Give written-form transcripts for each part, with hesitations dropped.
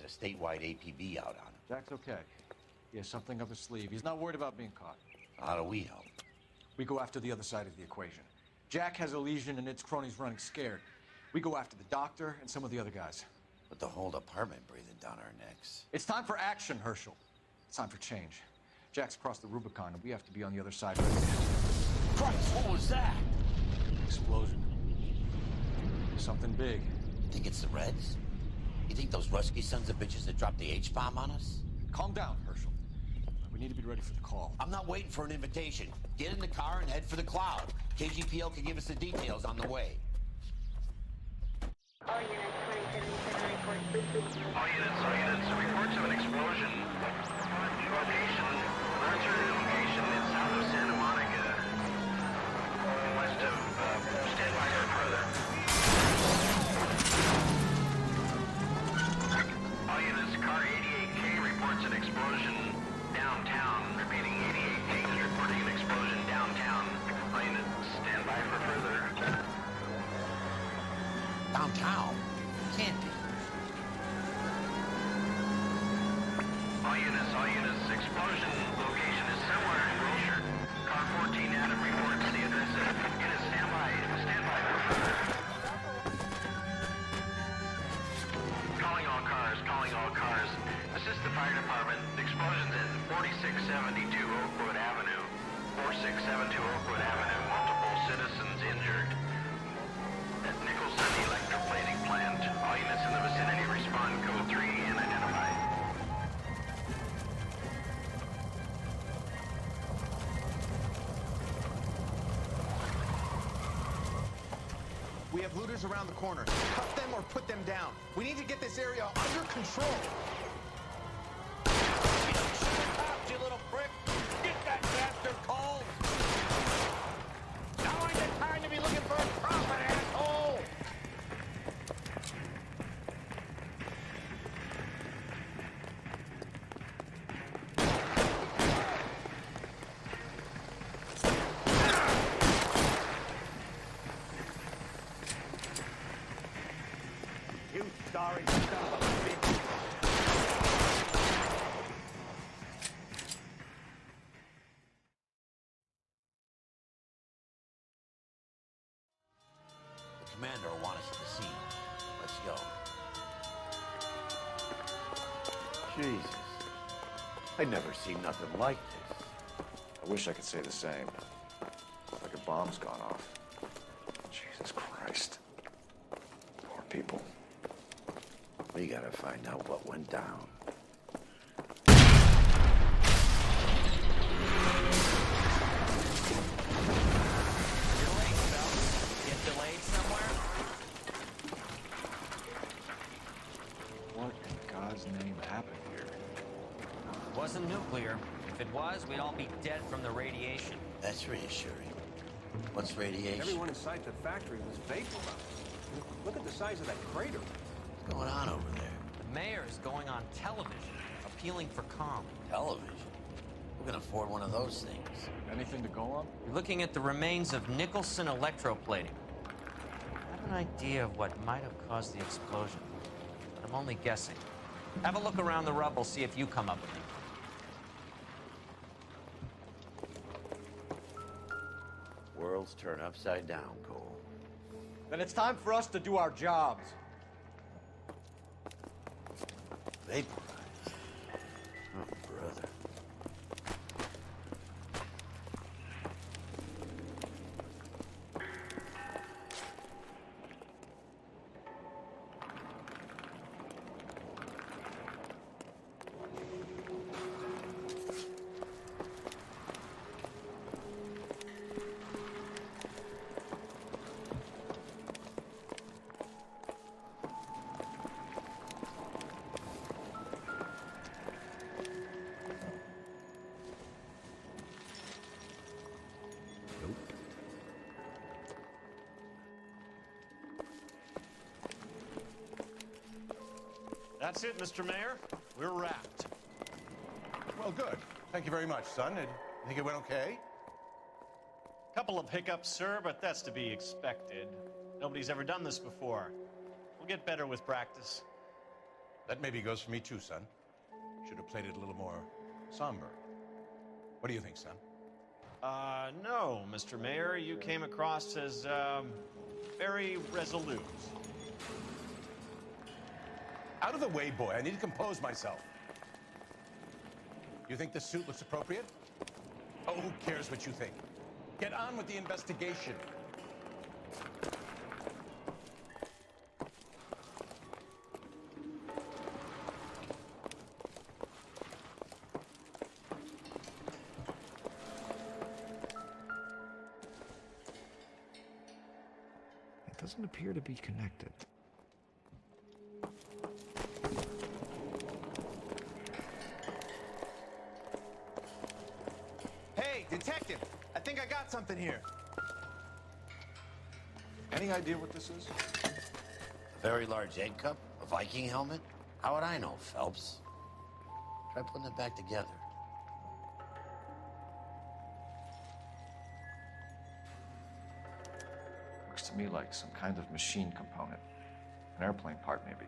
a statewide APB out on him. Jack's okay. He has something up his sleeve. He's not worried about being caught. How do we help? We go after the other side of the equation. Jack has a legion and its cronies running scared. We go after the doctor and some of the other guys. With the whole department breathing down our necks. It's time for action, Herschel. It's time for change. Jack's crossed the Rubicon, and we have to be on the other side. Christ, what was that? Explosion. Something big. You think it's the Reds? You think those Rusky sons of bitches that dropped the H-bomb on us? Calm down, Herschel. We need to be ready for the call. I'm not waiting for an invitation. Get in the car and head for the cloud. KGPL can give us the details on the way. All units, reports of an explosion. Location, military location in south of Santa Monica. West of, stand by for further. All units, car 88K reports an explosion downtown. Repeating, 88K is reporting an explosion downtown. All units, stand by for further. Downtown? Can't be. All units, explosion location is somewhere in Wilshire. Car 14 Adam reports the address. Unit, stand by for further. Calling all cars. Assist the fire department. The explosion's at 4672 Oakwood Avenue. 4672 Oakwood Avenue. Multiple citizens injured. At Nicholson Electroplating Plant. All units in the vicinity respond code 3 and identify. We have looters around the corner. Cut them or put them down. We need to get this area under control. You little prick! Get that bastard cold! Now ain't the time to be looking for a profit, asshole! You sorry son of a bitch! The commander will want us at the scene. Let's go. Jesus. I'd never seen nothing like this. I wish I could say the same. Like a bomb's gone off. Jesus Christ. Poor people. We gotta find out what went down. You're late, Phil. Get delayed somewhere? What in God's name happened here? It wasn't nuclear. If it was, we'd all be dead from the radiation. That's reassuring. What's radiation? Everyone inside the factory was vaporized. Look at the size of that crater. What's going on over there? The mayor is going on television, appealing for calm. Television? Who can afford one of those things? Anything to go on? You're looking at the remains of Nicholson electroplating. I have an idea of what might have caused the explosion, but I'm only guessing. Have a look around the rubble, see if you come up with anything. Worlds turn upside down, Cole. Then it's time for us to do our jobs. Vaporized. Oh, brother. That's it, Mr. Mayor. We're wrapped. Well, good. Thank you very much, son. You think it went okay? Couple of hiccups, sir, but that's to be expected. Nobody's ever done this before. We'll get better with practice. That maybe goes for me too, son. Should have played it a little more somber. What do you think, son? No, Mr. Mayor. You came across as, very resolute. Out of the way, boy. I need to compose myself. You think this suit looks appropriate? Oh, who cares what you think? Get on with the investigation. It doesn't appear to be connected. Hey, detective! I think I got something here. Any idea what this is? A very large egg cup? A Viking helmet? How would I know, Phelps? Try putting it back together. Looks to me like some kind of machine component. An airplane part, maybe.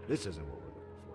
This isn't what we're looking for.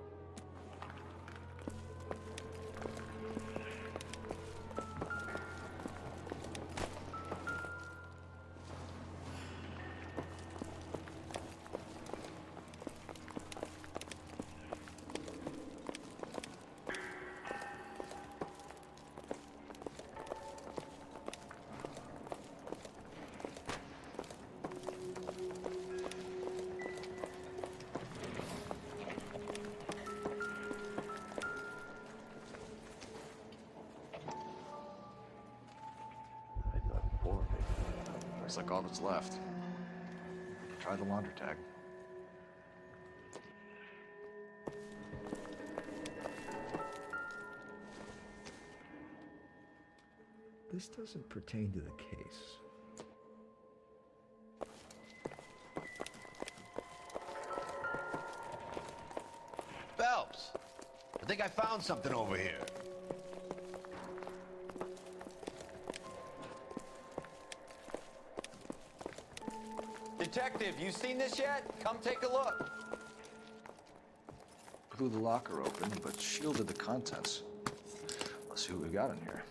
Looks like all that's left. Try the launder tag. This doesn't pertain to the case. Phelps! I think I found something over here. Detective, you seen this yet? Come take a look. Blew the locker open, but shielded the contents. Let's see what we got in here.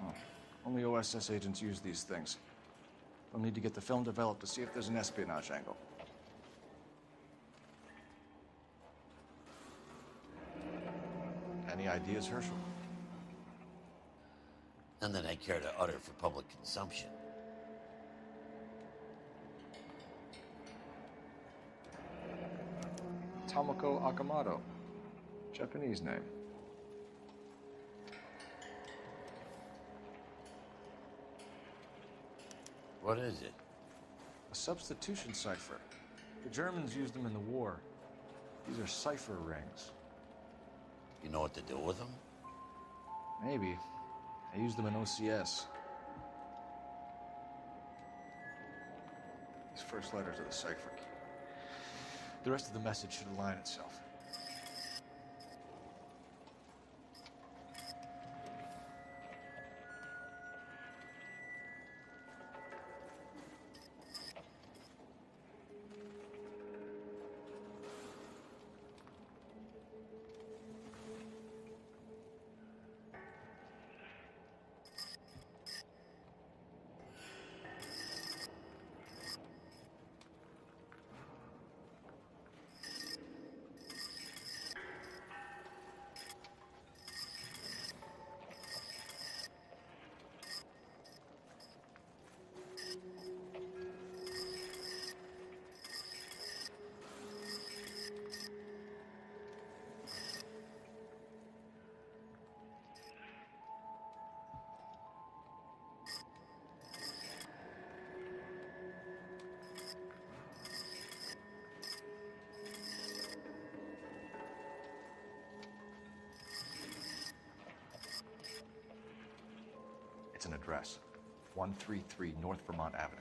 Oh, only OSS agents use these things. We'll need to get the film developed to see if there's an espionage angle. Any ideas, Herschel? None that I care to utter for public consumption. Tomoko Akamoto. Japanese name. What is it? A substitution cipher. The Germans used them in the war. These are cipher rings. You know what to do with them? Maybe. I used them in OCS. These first letters are the cipher key. The rest of the message should align itself. It's an address. 133 North Vermont Avenue.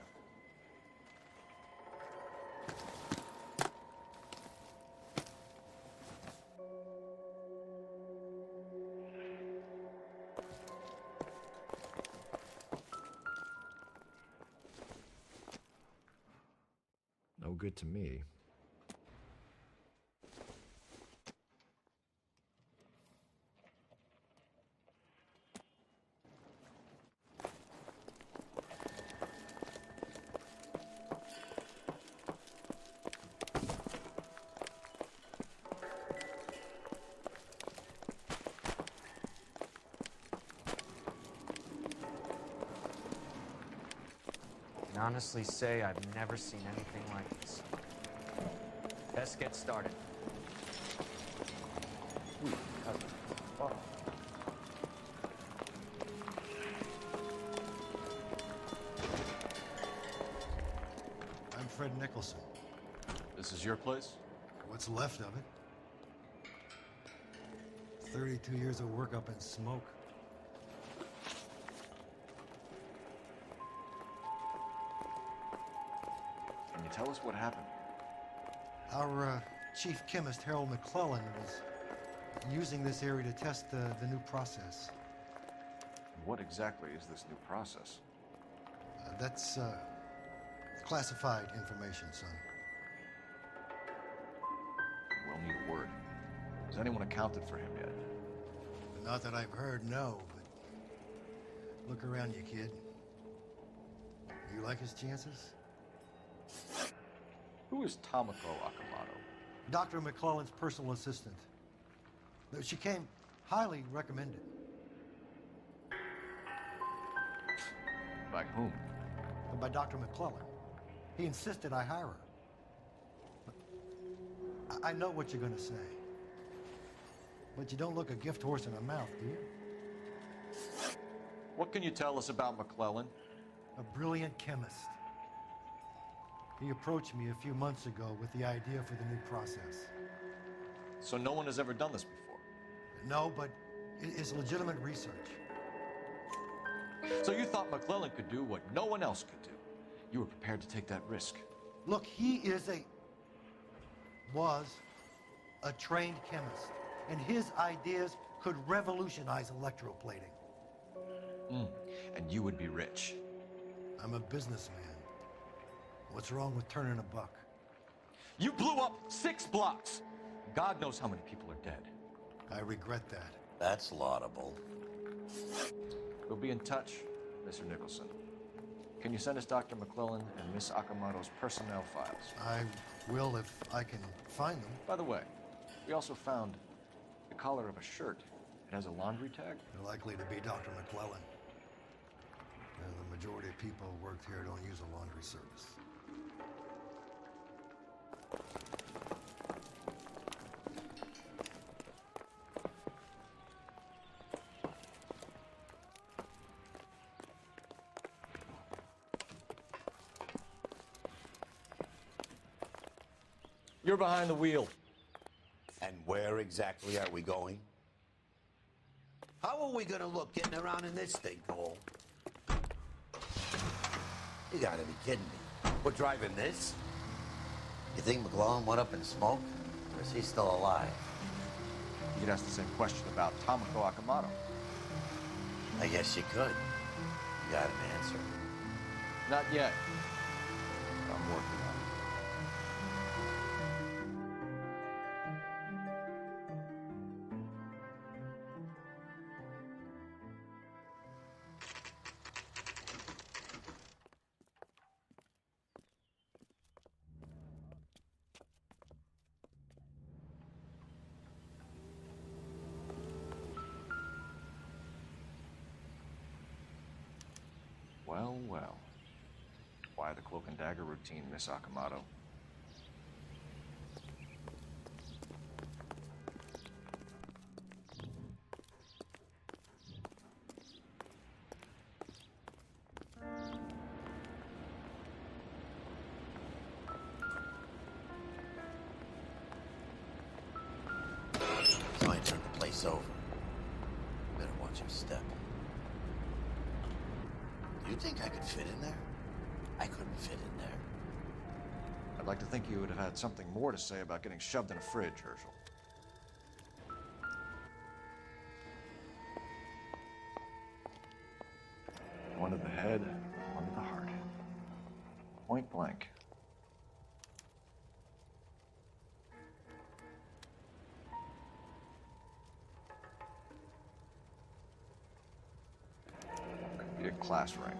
No good to me. I can honestly say I've never seen anything like this. Let's get started. I'm Fred Nicholson. This is your place? What's left of it? 32 years of work up in smoke. Can you tell us what happened? Our chief chemist, Harold McClellan, was using this area to test the new process. What exactly is this new process? That's classified information, son. We'll need a word. Has anyone accounted for him yet? Not that I've heard, no, but look around you, kid. You like his chances? Who is Tomoko Akamoto? Dr. McClellan's personal assistant. She came highly recommended. By whom? By Dr. McClellan. He insisted I hire her. I know what you're gonna say. But you don't look a gift horse in the mouth, do you? What can you tell us about McClellan? A brilliant chemist. He approached me a few months ago with the idea for the new process. So no one has ever done this before? No, but it's legitimate research. So you thought McClellan could do what no one else could do? You were prepared to take that risk? Look, he was a trained chemist, and his ideas could revolutionize electroplating. And you would be rich? I'm a businessman. What's wrong with turning a buck? You blew up 6 blocks! God knows how many people are dead. I regret that. That's laudable. We'll be in touch, Mr. Nicholson. Can you send us Dr. McClellan and Miss Akamoto's personnel files? I will if I can find them. By the way, we also found the collar of a shirt. It has a laundry tag. They're likely to be Dr. McClellan. And the majority of people who worked here don't use a laundry service. You're behind the wheel. And where exactly are we going? How are we gonna look getting around in this thing, Cole? You gotta be kidding me. We're driving this? You think McClellan went up in smoke? Or is he still alive? You could ask the same question about Tomoko Akamoto. I guess you could. You got an answer? Not yet. I'm working on it. Well, well. Why the cloak and dagger routine, Miss Akamoto? So I turned the place over. Better watch your step. Do you think I could fit in there? I couldn't fit in there. I'd like to think you would have had something more to say about getting shoved in a fridge, Herschel. One to the head, one to the heart. Point blank. class ring.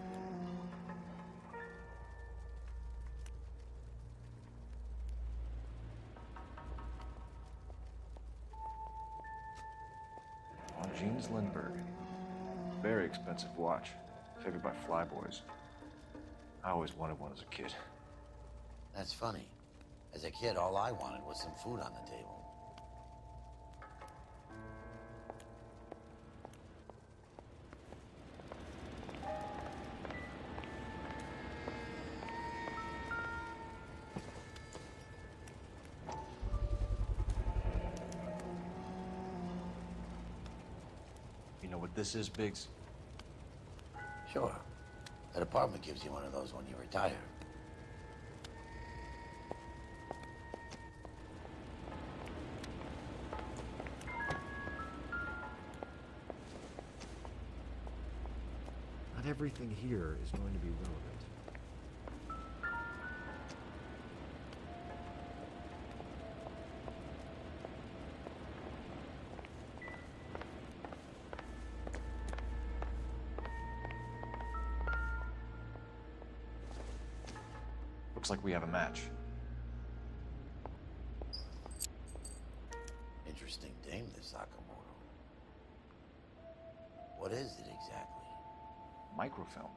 On Jeans Lindbergh. Very expensive watch. Favored by flyboys. I always wanted one as a kid. That's funny. As a kid, all I wanted was some food on the table. You know what this is, Biggs? Sure. That apartment gives you one of those when you retire. Not everything here is going to be relevant. Looks like we have a match. Interesting dame, this Sakamoto. What is it exactly? Microfilm.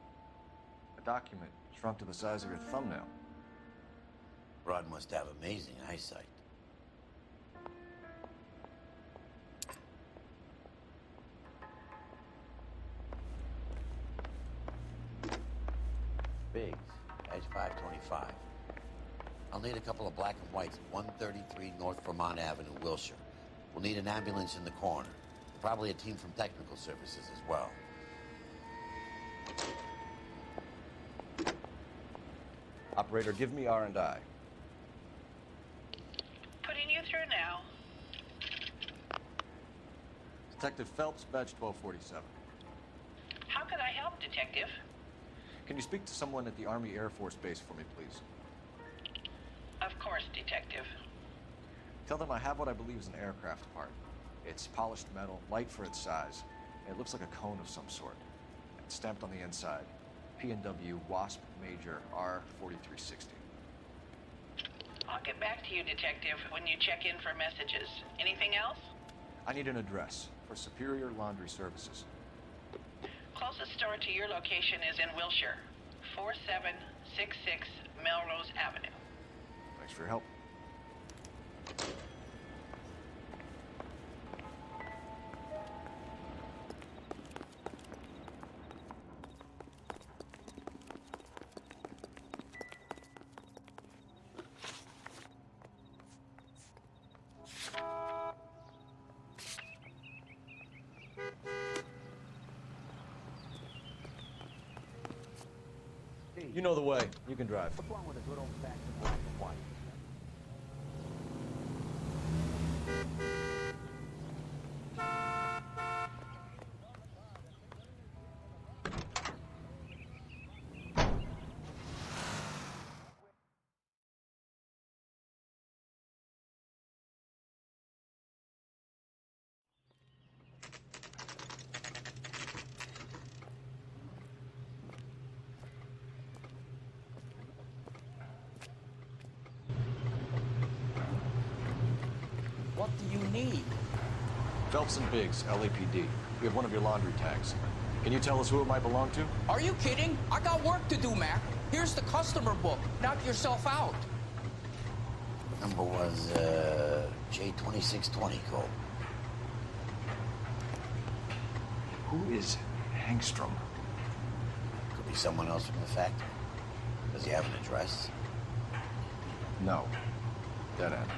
A document shrunk to the size of your thumbnail. Broad must have amazing eyesight. Biggs, edge 525. I'll need a couple of black and whites at 133 North Vermont Avenue, Wilshire. We'll need an ambulance in the corner. Probably a team from technical services as well. Operator, give me R&I. Putting you through now. Detective Phelps, badge 1247. How can I help, Detective? Can you speak to someone at the Army Air Force Base for me, please? Of course, Detective. Tell them I have what I believe is an aircraft part. It's polished metal, light for its size. It looks like a cone of some sort. It's stamped on the inside. P&W Wasp Major R4360. I'll get back to you, Detective, when you check in for messages. Anything else? I need an address for Superior Laundry Services. Closest store to your location is in Wilshire, 4766 Melrose Avenue. Thanks for your help. You know the way. You can drive. What's wrong with a good old-fashioned black and white? What do you need? Phelps and Biggs, LAPD. We have one of your laundry tags. Can you tell us who it might belong to? Are you kidding? I got work to do, Mac. Here's the customer book. Knock yourself out. Number was, J2620, Cole. Who is Hangstrom? Could be someone else from the factory. Does he have an address? No. Dead end.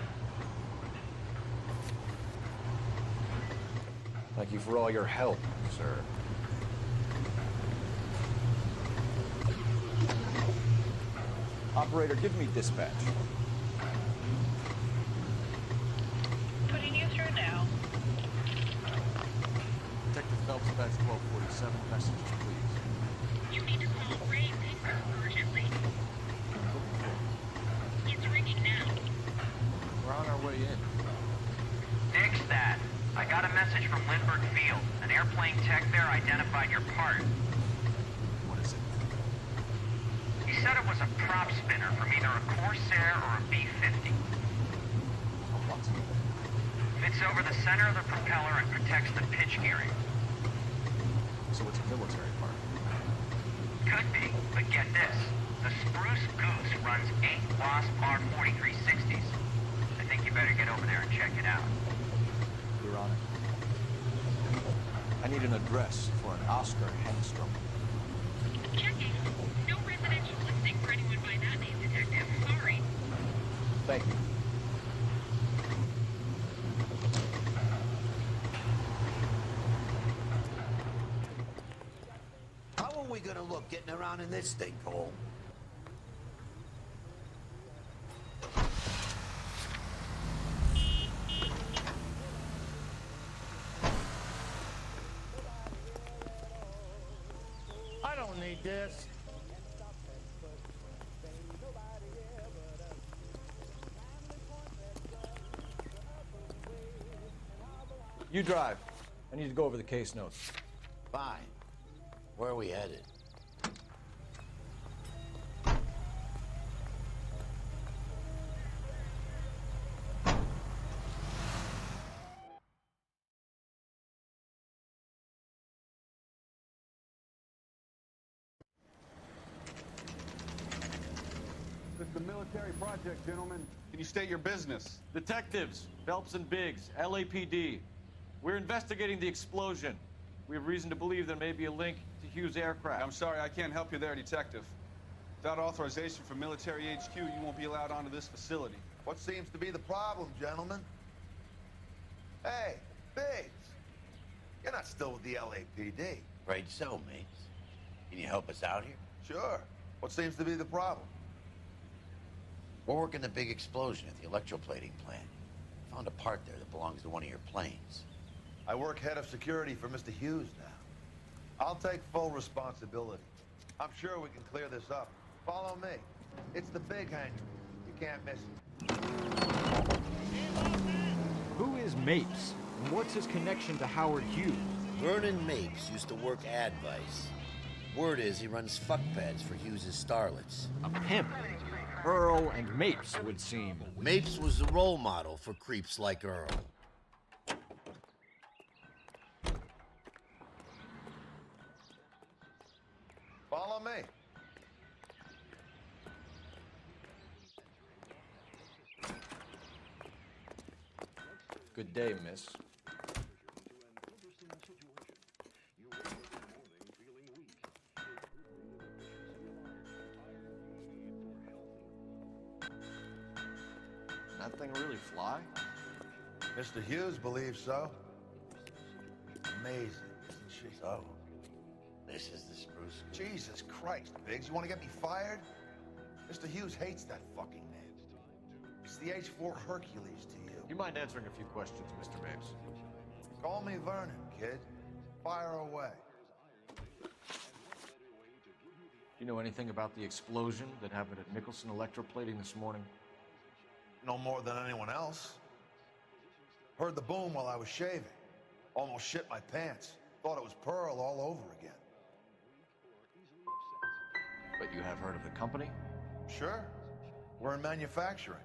Thank you for all your help, sir. Operator, give me dispatch. Putting you through now. Detective Phelps, badge 1247. Messages, please. You need to call Ray urgently. It's ringing now. We're on our way in. Nix that. I got a message from Lindbergh Field. An airplane tech there identified your part. prop spinner from either a Corsair or a B-50. What? Fits over the center of the propeller and protects the pitch gearing. So it's a military part. Could be, but get this. The Spruce Goose runs 8 Wasp R4360s. I think you better get over there and check it out. You're on it. I need an address for an Oscar Henstrom. Checking. No residential listing for anyone by that name, Detective. Sorry. Thank you. How are we gonna look getting around in this thing, Cole? I don't need this. You drive. I need to go over the case notes. Fine. Where are we headed? This is a military project, gentlemen. Can you state your business? Detectives, Phelps and Biggs, LAPD. We're investigating the explosion. We have reason to believe there may be a link to Hughes' aircraft. I'm sorry, I can't help you there, Detective. Without authorization from military HQ, you won't be allowed onto this facility. What seems to be the problem, gentlemen? Hey, Biggs. You're not still with the LAPD. Afraid so, mates. Can you help us out here? Sure. What seems to be the problem? We're working the big explosion at the electroplating plant. Found a part there that belongs to one of your planes. I work head of security for Mr. Hughes now. I'll take full responsibility. I'm sure we can clear this up. Follow me. It's the big hangar. You can't miss it. Who is Mapes? And what's his connection to Howard Hughes? Vernon Mapes used to work Advice. Word is he runs fuck pads for Hughes' starlets. A pimp. Earl and Mapes would seem. Mapes was the role model for creeps like Earl. Follow me. Good day, miss. That thing really fly? Mr. Hughes believes so. Amazing, isn't she? So, this is the Spruce Goose. Jesus Christ, Biggs, you want to get me fired? Mr. Hughes hates that fucking name. It's the H-4 Hercules to you. You mind answering a few questions, Mr. Mapes? Call me Vernon, kid. Fire away. Do you know anything about the explosion that happened at Nicholson Electroplating this morning? No more than anyone else. Heard the boom while I was shaving. Almost shit my pants. Thought it was Pearl all over again. But you have heard of the company? Sure. We're in manufacturing.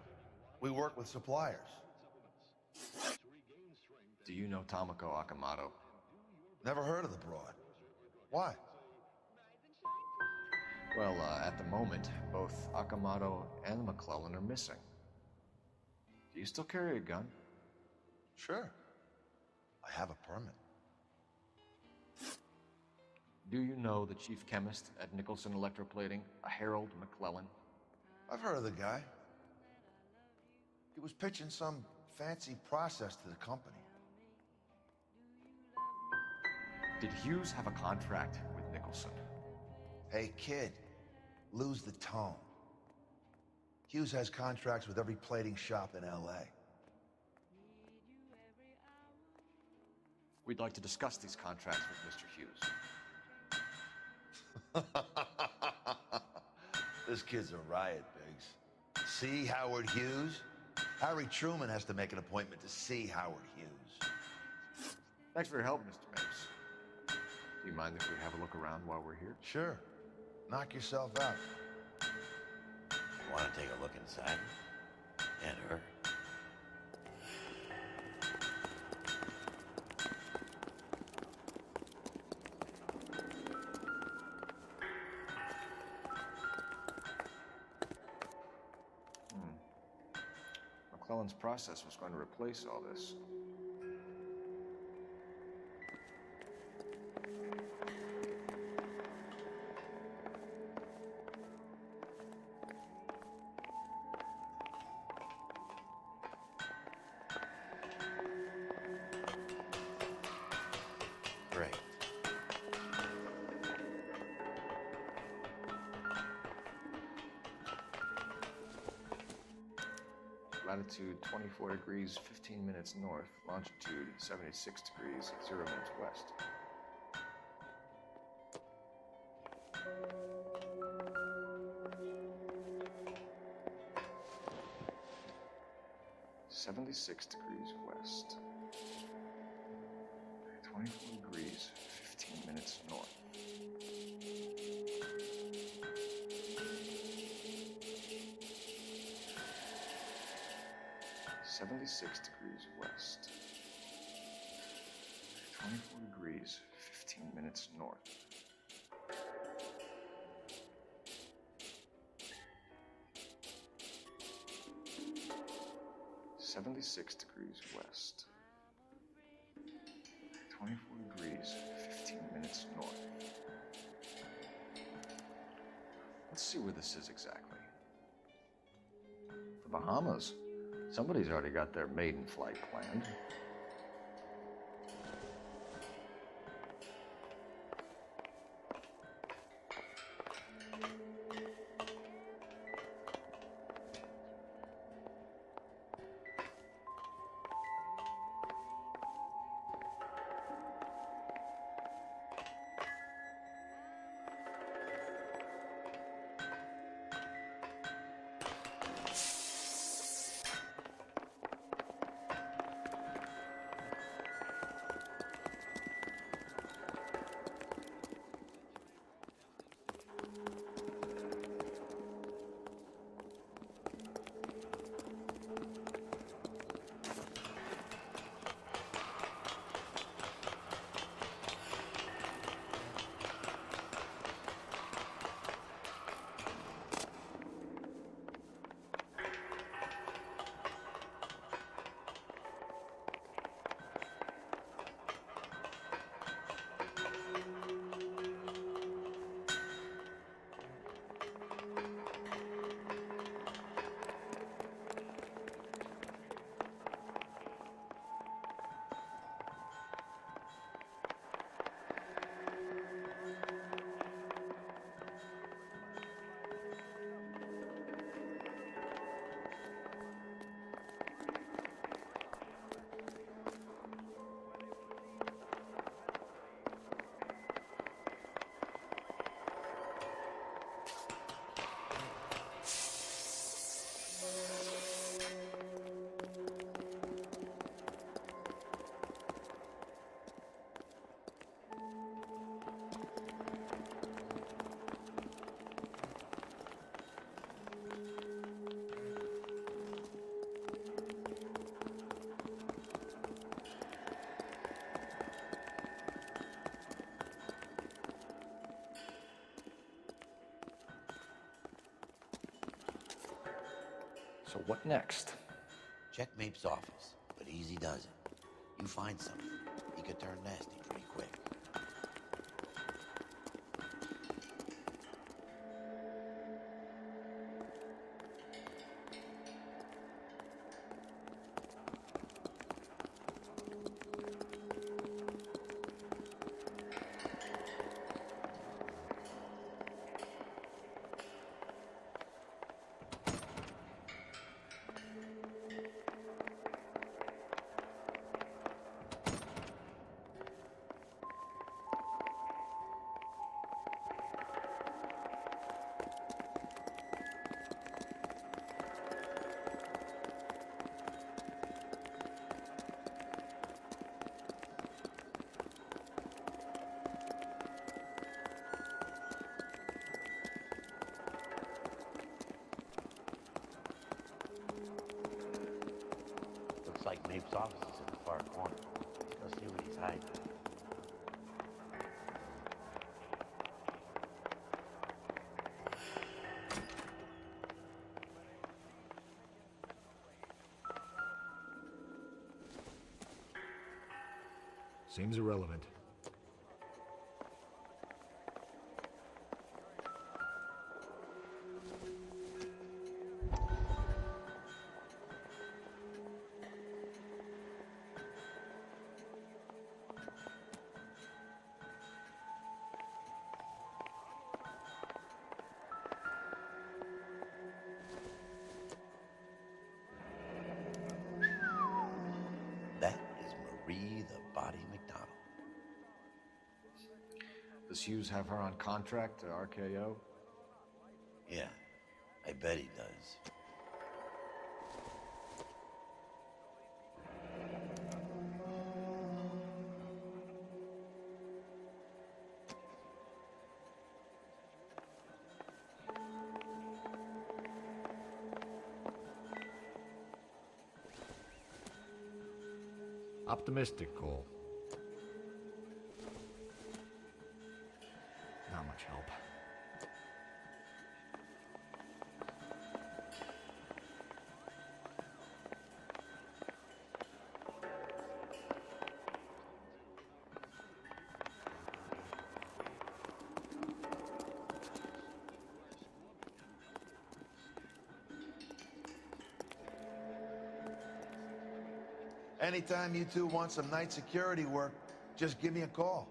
We work with suppliers. Do you know Tomoko Akamoto? Never heard of the broad. Why? Well, at the moment, both Akamoto and McClellan are missing. Do you still carry a gun? Sure. I have a permit. Do you know the chief chemist at Nicholson Electroplating, a Harold McClellan? I've heard of the guy. He was pitching some fancy process to the company. Did Hughes have a contract with Nicholson? Hey, kid, lose the tone. Hughes has contracts with every plating shop in L.A. We'd like to discuss these contracts with Mr. Hughes. This kid's a riot, Biggs. See Howard Hughes? Harry Truman has to make an appointment to see Howard Hughes. Thanks for your help, Mr. Mapes. Do you mind if we have a look around while we're here? Sure. Knock yourself out. want to take a look inside? And her? McClellan's process was going to replace all this. Great. Latitude 24 degrees, 15 minutes north. Longitude 76 degrees, 0 minutes west. (76 degrees west). 24 degrees, 15 minutes north. (76 degrees west). 24 degrees, 15 minutes north. 76 degrees west. 24 degrees, 15 minutes north. Let's see where this is exactly. The Bahamas. Somebody's already got their maiden flight planned. So what next? Check Mapes' office, but easy does it. You find something, he could turn nasty pretty quick. Mapes' office is in the far corner. Let's go see what he's hiding. Seems irrelevant. That is Marie the Body McDonald. Does Hughes have her on contract to RKO? Yeah, I bet he does. Optimistic, Cole. Not much help. Anytime you two want some night security work, just give me a call.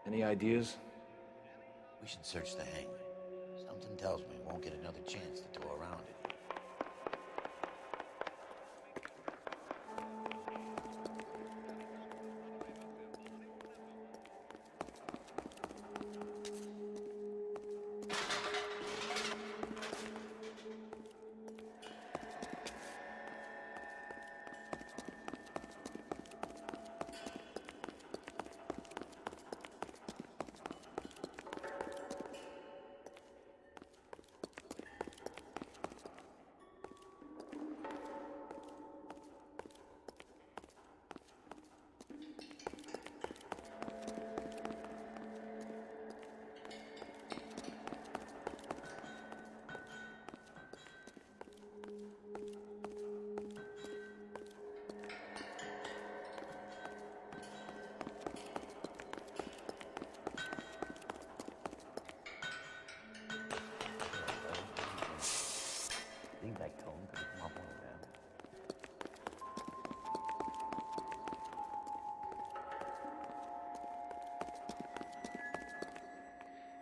Any ideas? We should search the hangar. Something tells me we won't get another chance to tour around it. Think that cone could have come off one of them.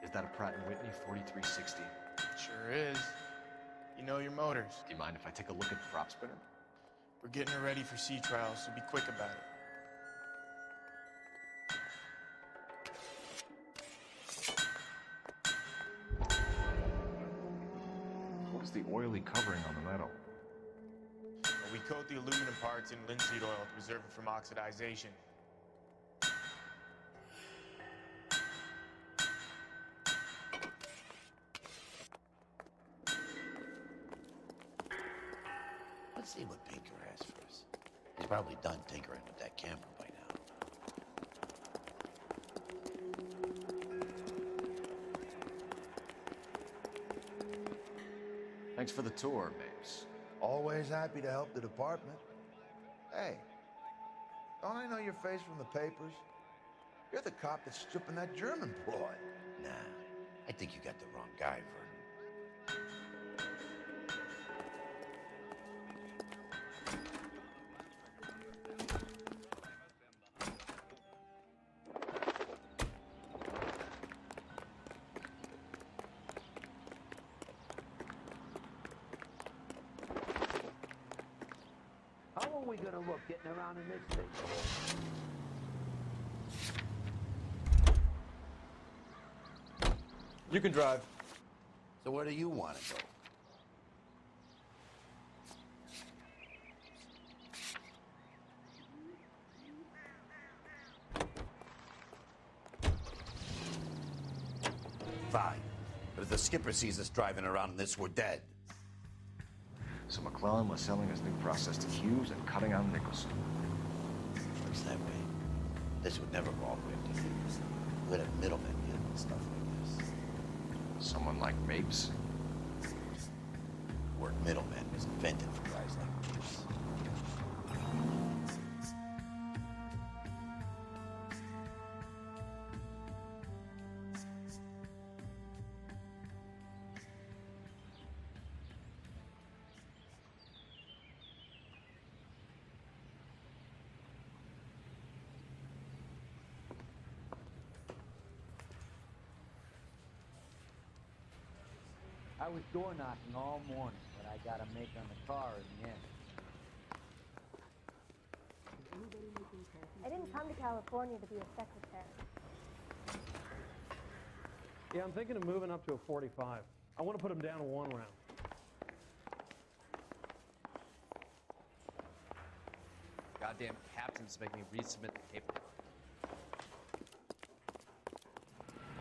Is that a Pratt & Whitney 4360? Sure is. You know your motors. Do you mind if I take a look at the prop spinner? We're getting her ready for sea trials, so be quick about it. clearly covering on the metal. We coat the aluminum parts in linseed oil to preserve it from oxidization. Let's see what Pinker has for us. He's probably done tinkering with that camera by now. Thanks for the tour, Mapes. Always happy to help the department. Hey, don't I know your face from the papers? You're the cop that's stripping that German broad. Nah, I think you got the wrong guy, Vernon. How are we gonna look getting around in this thing? You can drive. So where do you want to go? Fine. But if the skipper sees us driving around in this, we're dead. So McClellan was selling his new process to Hughes and cutting out Nicholson. Works that way. This would never go all the way up to Hughes. We'd have middlemen dealing with stuff like this. Someone like Mapes? The word middleman was invented for guys like Mapes. I was door knocking all morning, but I got a make on the car in the end. I didn't come to California to be a secretary. Yeah, I'm thinking of moving up to a 45. I want to put him down to 1 round. Goddamn captains make me resubmit the paperwork.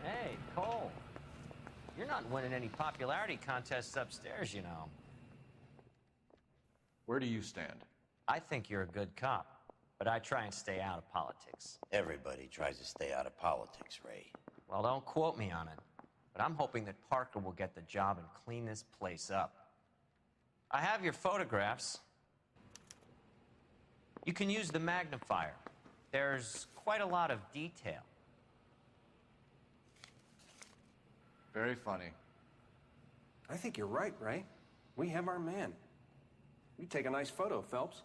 Hey, Cole. You're not winning any popularity contests upstairs, you know. Where do you stand? I think you're a good cop, but I try and stay out of politics. Everybody tries to stay out of politics, Ray. Well, don't quote me on it, but I'm hoping that Parker will get the job and clean this place up. I have your photographs. You can use the magnifier. There's quite a lot of detail. Very funny. I think you're right, Ray. We have our man. You take a nice photo, Phelps.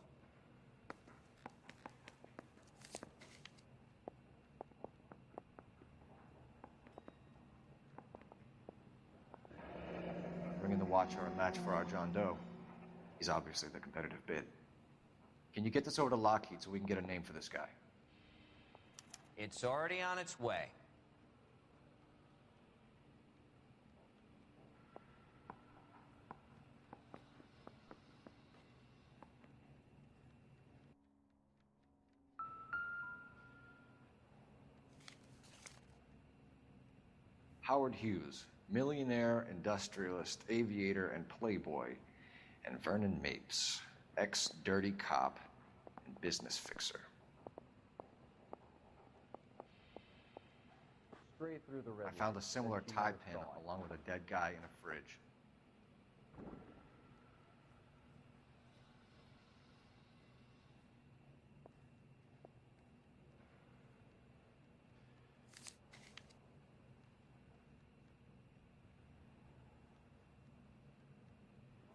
Bringing the Watcher a match for our John Doe. He's obviously the competitive bid. Can you get this over to Lockheed so we can get a name for this guy? It's already on its way. Howard Hughes, millionaire, industrialist, aviator, and playboy, and Vernon Mapes, ex-dirty cop and business fixer. Straight through the river. I found a similar tie pin along with a dead guy in a fridge.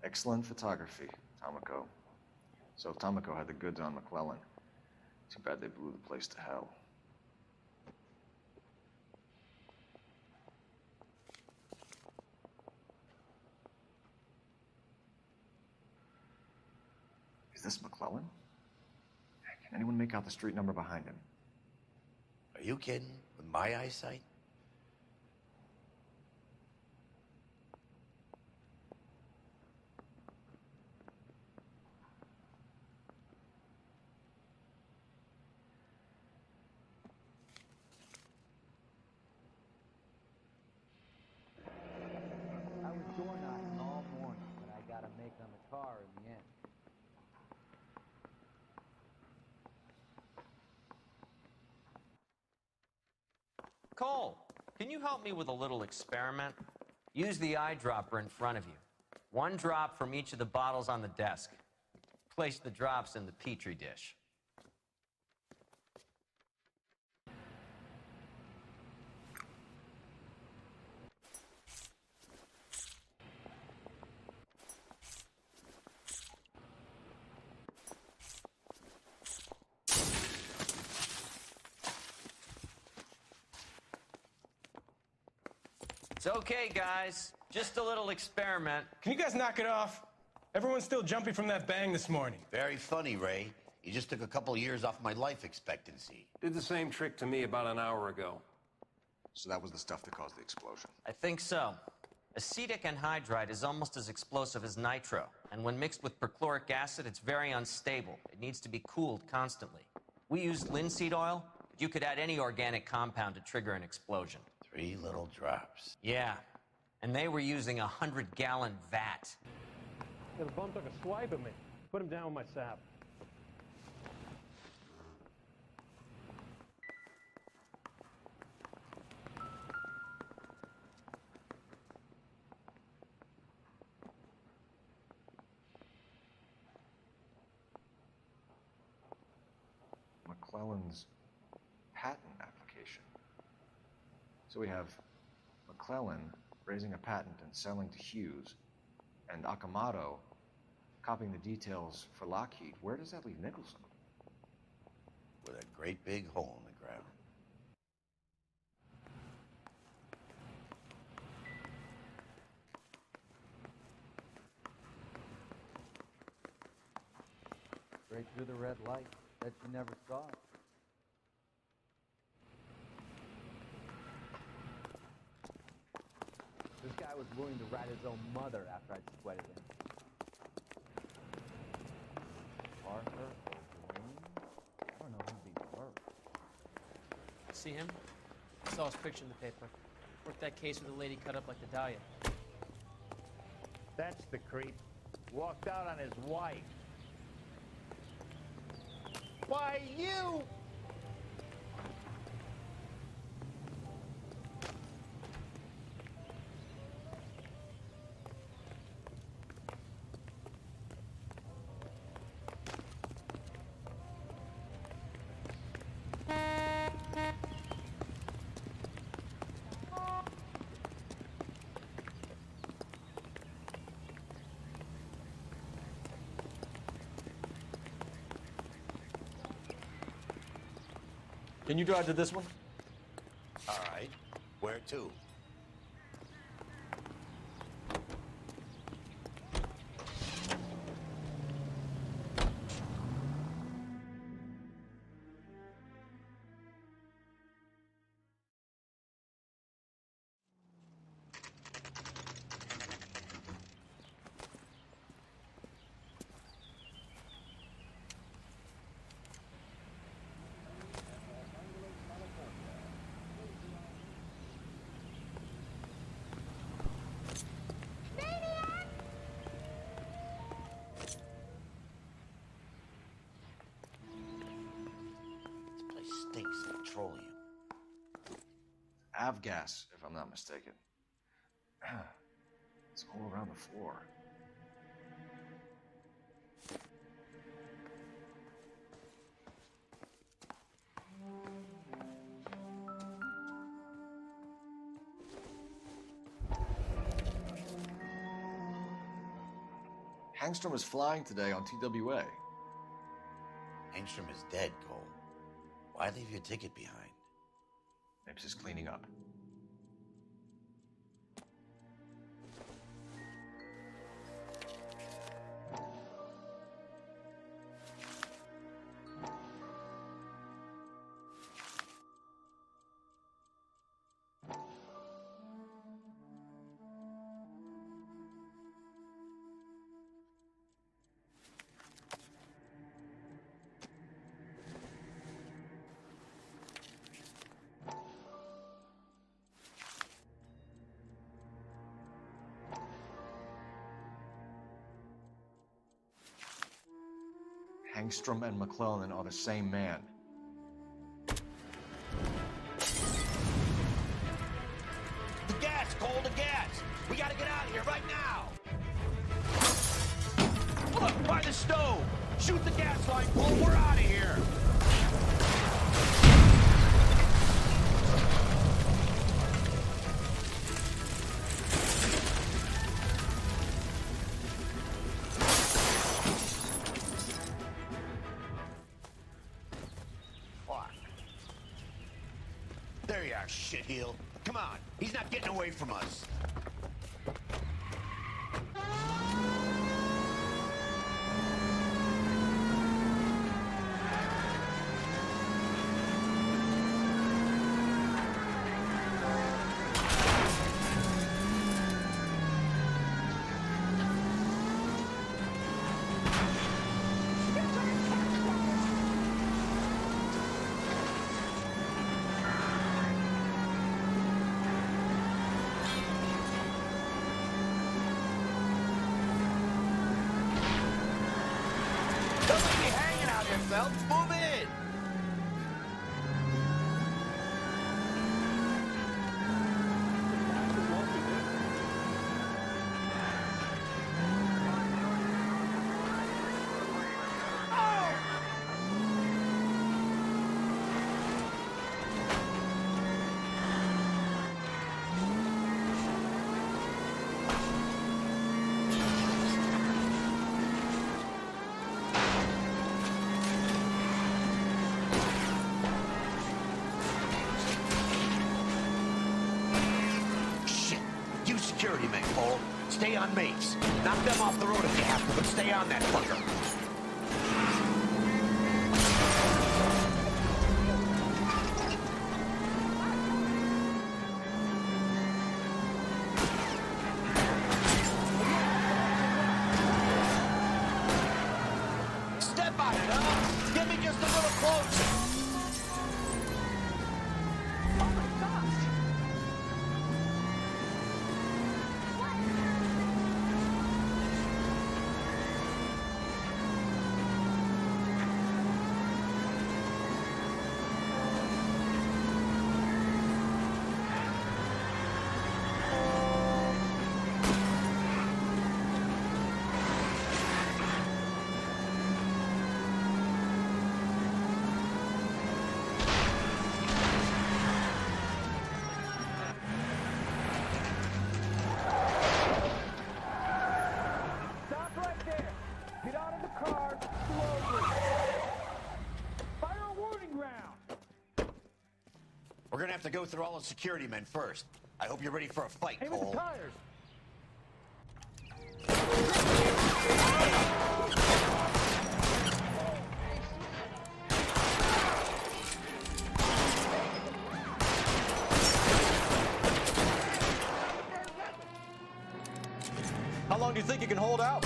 Excellent photography, Tomoko. So Tomoko had the goods on McClellan. Too bad they blew the place to hell. Is this McClellan? Can anyone make out the street number behind him? Are you kidding? With my eyesight? can you help me with a little experiment? Use the eyedropper in front of you. 1 drop from each of the bottles on the desk. Place the drops in the Petri dish. It's okay, guys. Just a little experiment. Can you guys knock it off? Everyone's still jumpy from that bang this morning. Very funny, Ray. You just took a couple years off my life expectancy. Did the same trick to me about an hour ago. So that was the stuff that caused the explosion. I think so. Acetic anhydride is almost as explosive as nitro, and when mixed with perchloric acid, it's very unstable. It needs to be cooled constantly. We used linseed oil, but you could add any organic compound to trigger an explosion. 3 little drops. Yeah, and they were using a 100-gallon vat. Yeah, the bum took a swipe at me. Put him down with my sap. McClellan's patent application. So we have McClellan raising a patent and selling to Hughes, and Akamoto copying the details for Lockheed. Where does that leave Nicholson? With a great big hole in the ground. Straight through the red light. Bet you never saw it. This guy was willing to rat his own mother after I'd sweated him. Arthur O'Dwayne? I don't know who these were. See him? I saw his picture in the paper. Worked that case with a lady cut up like the Dahlia. That's the creep. Walked out on his wife. Why, you! Can you drive to this one? All right. Where to? Stinks of petroleum. Avgas, if I'm not mistaken. It's all around the floor. Hangstrom is flying today on TWA. Angstrom is dead, Cole. Why leave your ticket behind? Mapes is cleaning up. Hangstrom and McClellan are the same man. Shoot the gas line, Bull. We're out of here. There you are, shitheel. Come on, he's not getting away from us. Move in! Security men, Cole. Stay on mates. Knock them off the road if you have to, but stay on that fucker. Step on it, huh? Get me just a little closer. We're gonna have to go through all the security men first. I hope you're ready for a fight, Aim at Cole. the tires. How long do you think you can hold out?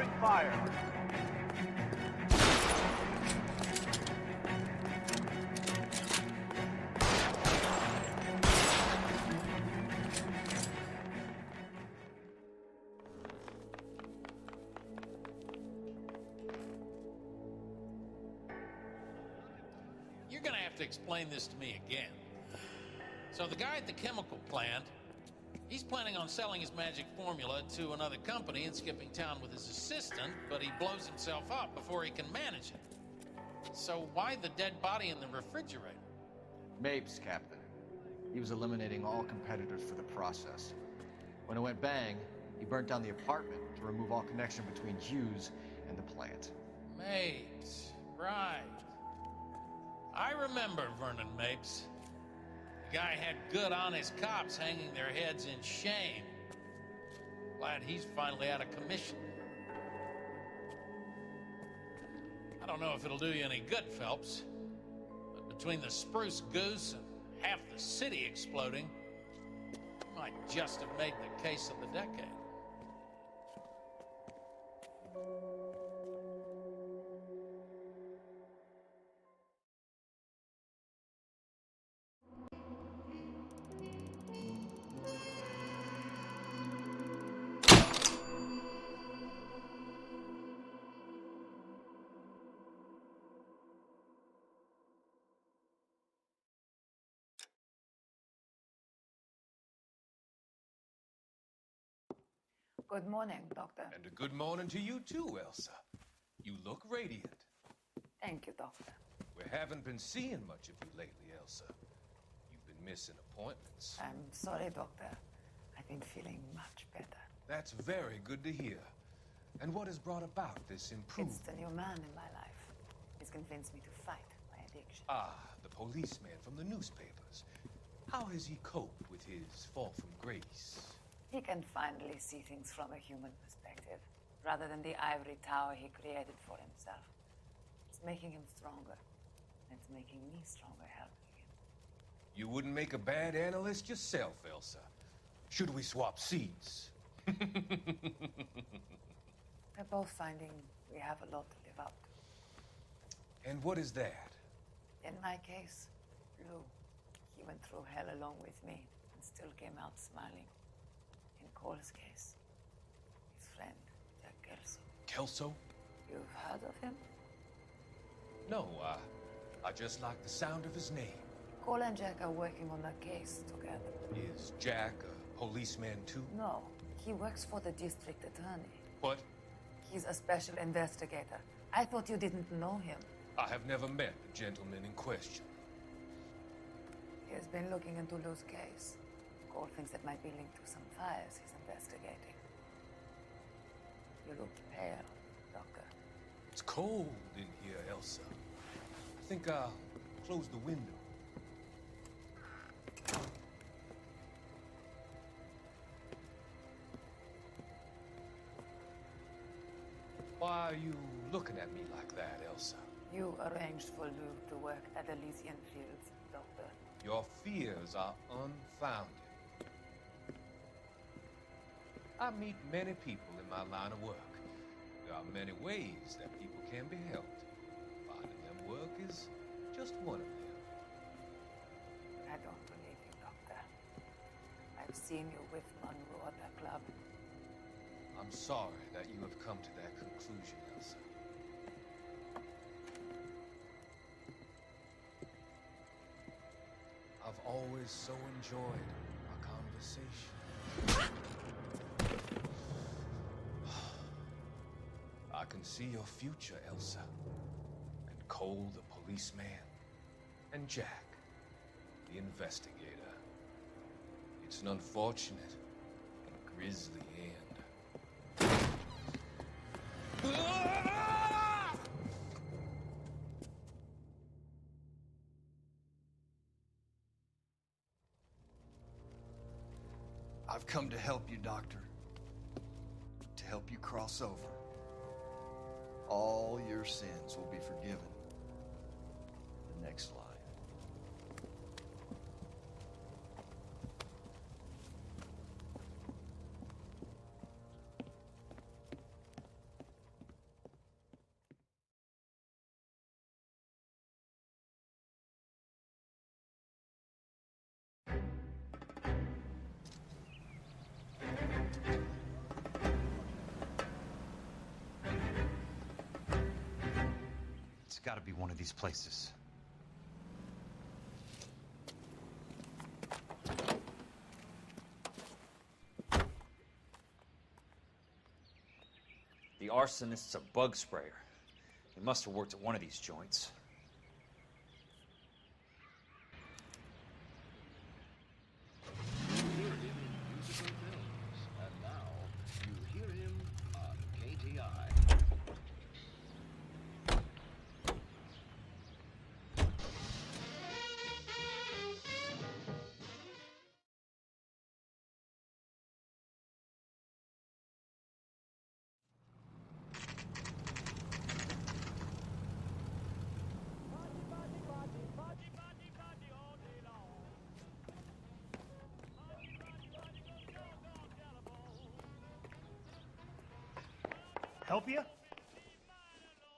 Opening fire. You're gonna have to explain this to me again. So the guy at the chemical plant, he's planning on selling his magic formula to another company and skipping town with his assistant, but he blows himself up before he can manage it. So why the dead body in the refrigerator? Mapes, Captain. He was eliminating all competitors for the process. When it went bang, he burnt down the apartment to remove all connection between Hughes and the plant. Mapes, right. I remember Vernon Mapes. The guy had good, honest cops hanging their heads in shame. Glad he's finally out of commission. I don't know if it'll do you any good, Phelps, but between the spruce goose and half the city exploding, you might just have made the case of the decade. Good morning, Doctor. And a good morning to you too, Elsa. You look radiant. Thank you, Doctor. We haven't been seeing much of you lately, Elsa. You've been missing appointments. I'm sorry, Doctor. I've been feeling much better. That's very good to hear. And what has brought about this improvement? It's the new man in my life. He's convinced me to fight my addiction. Ah, the policeman from the newspapers. How has he coped with his fall from grace? He can finally see things from a human perspective, rather than the ivory tower he created for himself. It's making him stronger. And it's making me stronger helping him. You wouldn't make a bad analyst yourself, Elsa. Should we swap seats? We're both finding we have a lot to live up to. And what is that? In my case, Lou. He went through hell along with me and still came out smiling. In Cole's case, his friend, Jack Kelso. Kelso? You've heard of him? No, I just like the sound of his name. Cole and Jack are working on a case together. Is Jack a policeman too? No, he works for the district attorney. What? He's a special investigator. I thought you didn't know him. I have never met the gentleman in question. He has been looking into Lou's case. Cole thinks it might be linked to some fires he's investigating. You look pale, Doctor. It's cold in here, Elsa. I think I'll close the window. Why are you looking at me like that, Elsa? You arranged for Lou to work at Elysian Fields, Doctor. Your fears are unfounded. I meet many people in my line of work. There are many ways that people can be helped. Finding them work is just one of them. I don't believe you, Doctor. I've seen you with Monroe at the club. I'm sorry that you have come to that conclusion, Elsa. I've always so enjoyed our conversation. I can see your future, Elsa. And Cole, the policeman. And Jack, the investigator. It's an unfortunate and grisly end. I've come to help you, Doctor. To help you cross over. All your sins will be forgiven. The next line. got to be one of these places. The arsonist's a bug sprayer. He must have worked at one of these joints. Help you?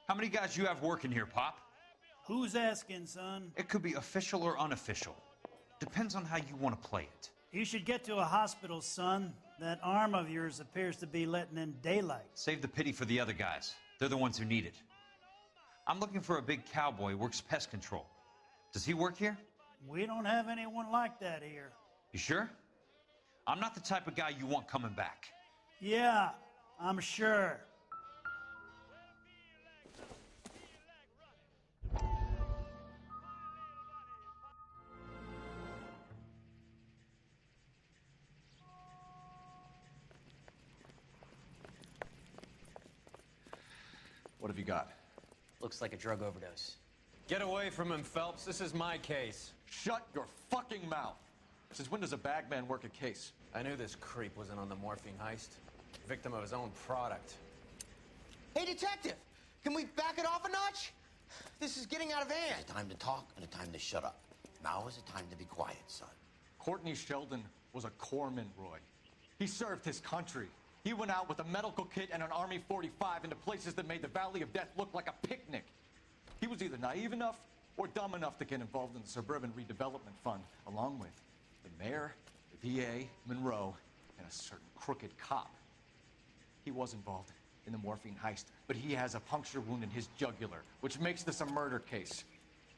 How many guys you have working here, Pop? Who's asking, son? It could be official or unofficial. Depends on how you want to play it. You should get to a hospital, son. That arm of yours appears to be letting in daylight. Save the pity for the other guys. They're the ones who need it. I'm looking for a big cowboy who works pest control. Does he work here? We don't have anyone like that here. You sure? I'm not the type of guy you want coming back. Yeah, I'm sure. What have you got? Looks like a drug overdose. Get away from him, Phelps. This is my case. Shut your fucking mouth! Since when does a bagman work a case? I knew this creep was in on the morphine heist. Victim of his own product. Hey, detective! Can we back it off a notch? This is getting out of hand. There's a time to talk and a time to shut up. Now is a time to be quiet, son. Courtney Sheldon was a corpsman, Roy. He served his country. He went out with a medical kit and an Army 45 into places that made the Valley of Death look like a picnic. He was either naive enough or dumb enough to get involved in the Suburban Redevelopment Fund, along with the mayor, the DA, Monroe, and a certain crooked cop. He was involved in the morphine heist, but he has a puncture wound in his jugular, which makes this a murder case.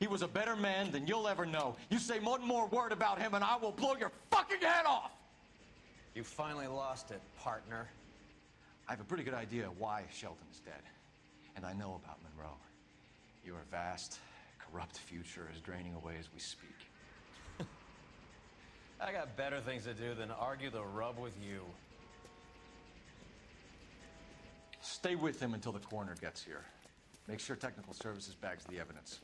He was a better man than you'll ever know. You say one more word about him and I will blow your fucking head off! You finally lost it, partner. I have a pretty good idea why Sheldon is dead. And I know about Monroe. Your vast, corrupt future is draining away as we speak. I got better things to do than argue the rub with you. Stay with him until the coroner gets here. Make sure technical services bags the evidence.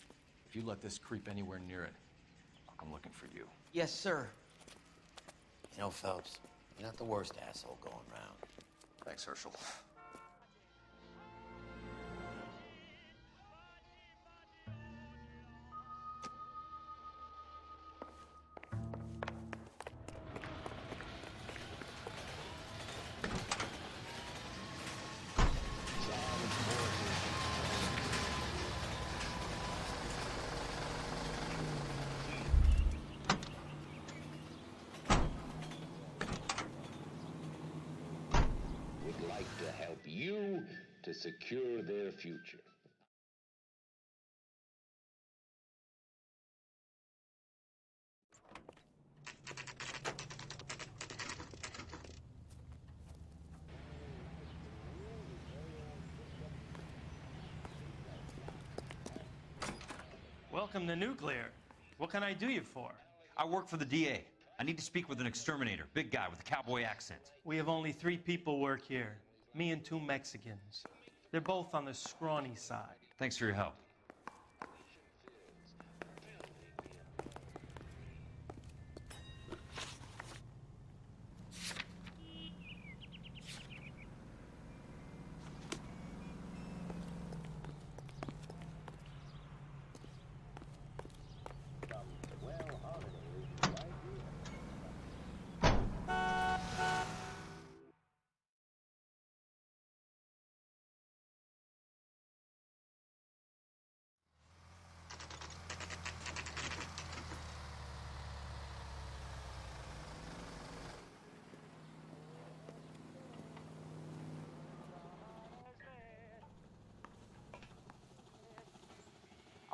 If you let this creep anywhere near it, I'll come looking for you. Yes, sir. You know, Phelps, you're not the worst asshole going round. Thanks, Herschel. Would like to help you to secure their future. Welcome to Nuclear. What can I do you for? I work for the DA. I need to speak with an exterminator, big guy with a cowboy accent. We have only 3 people work here. Me and 2 Mexicans. They're both on the scrawny side. Thanks for your help.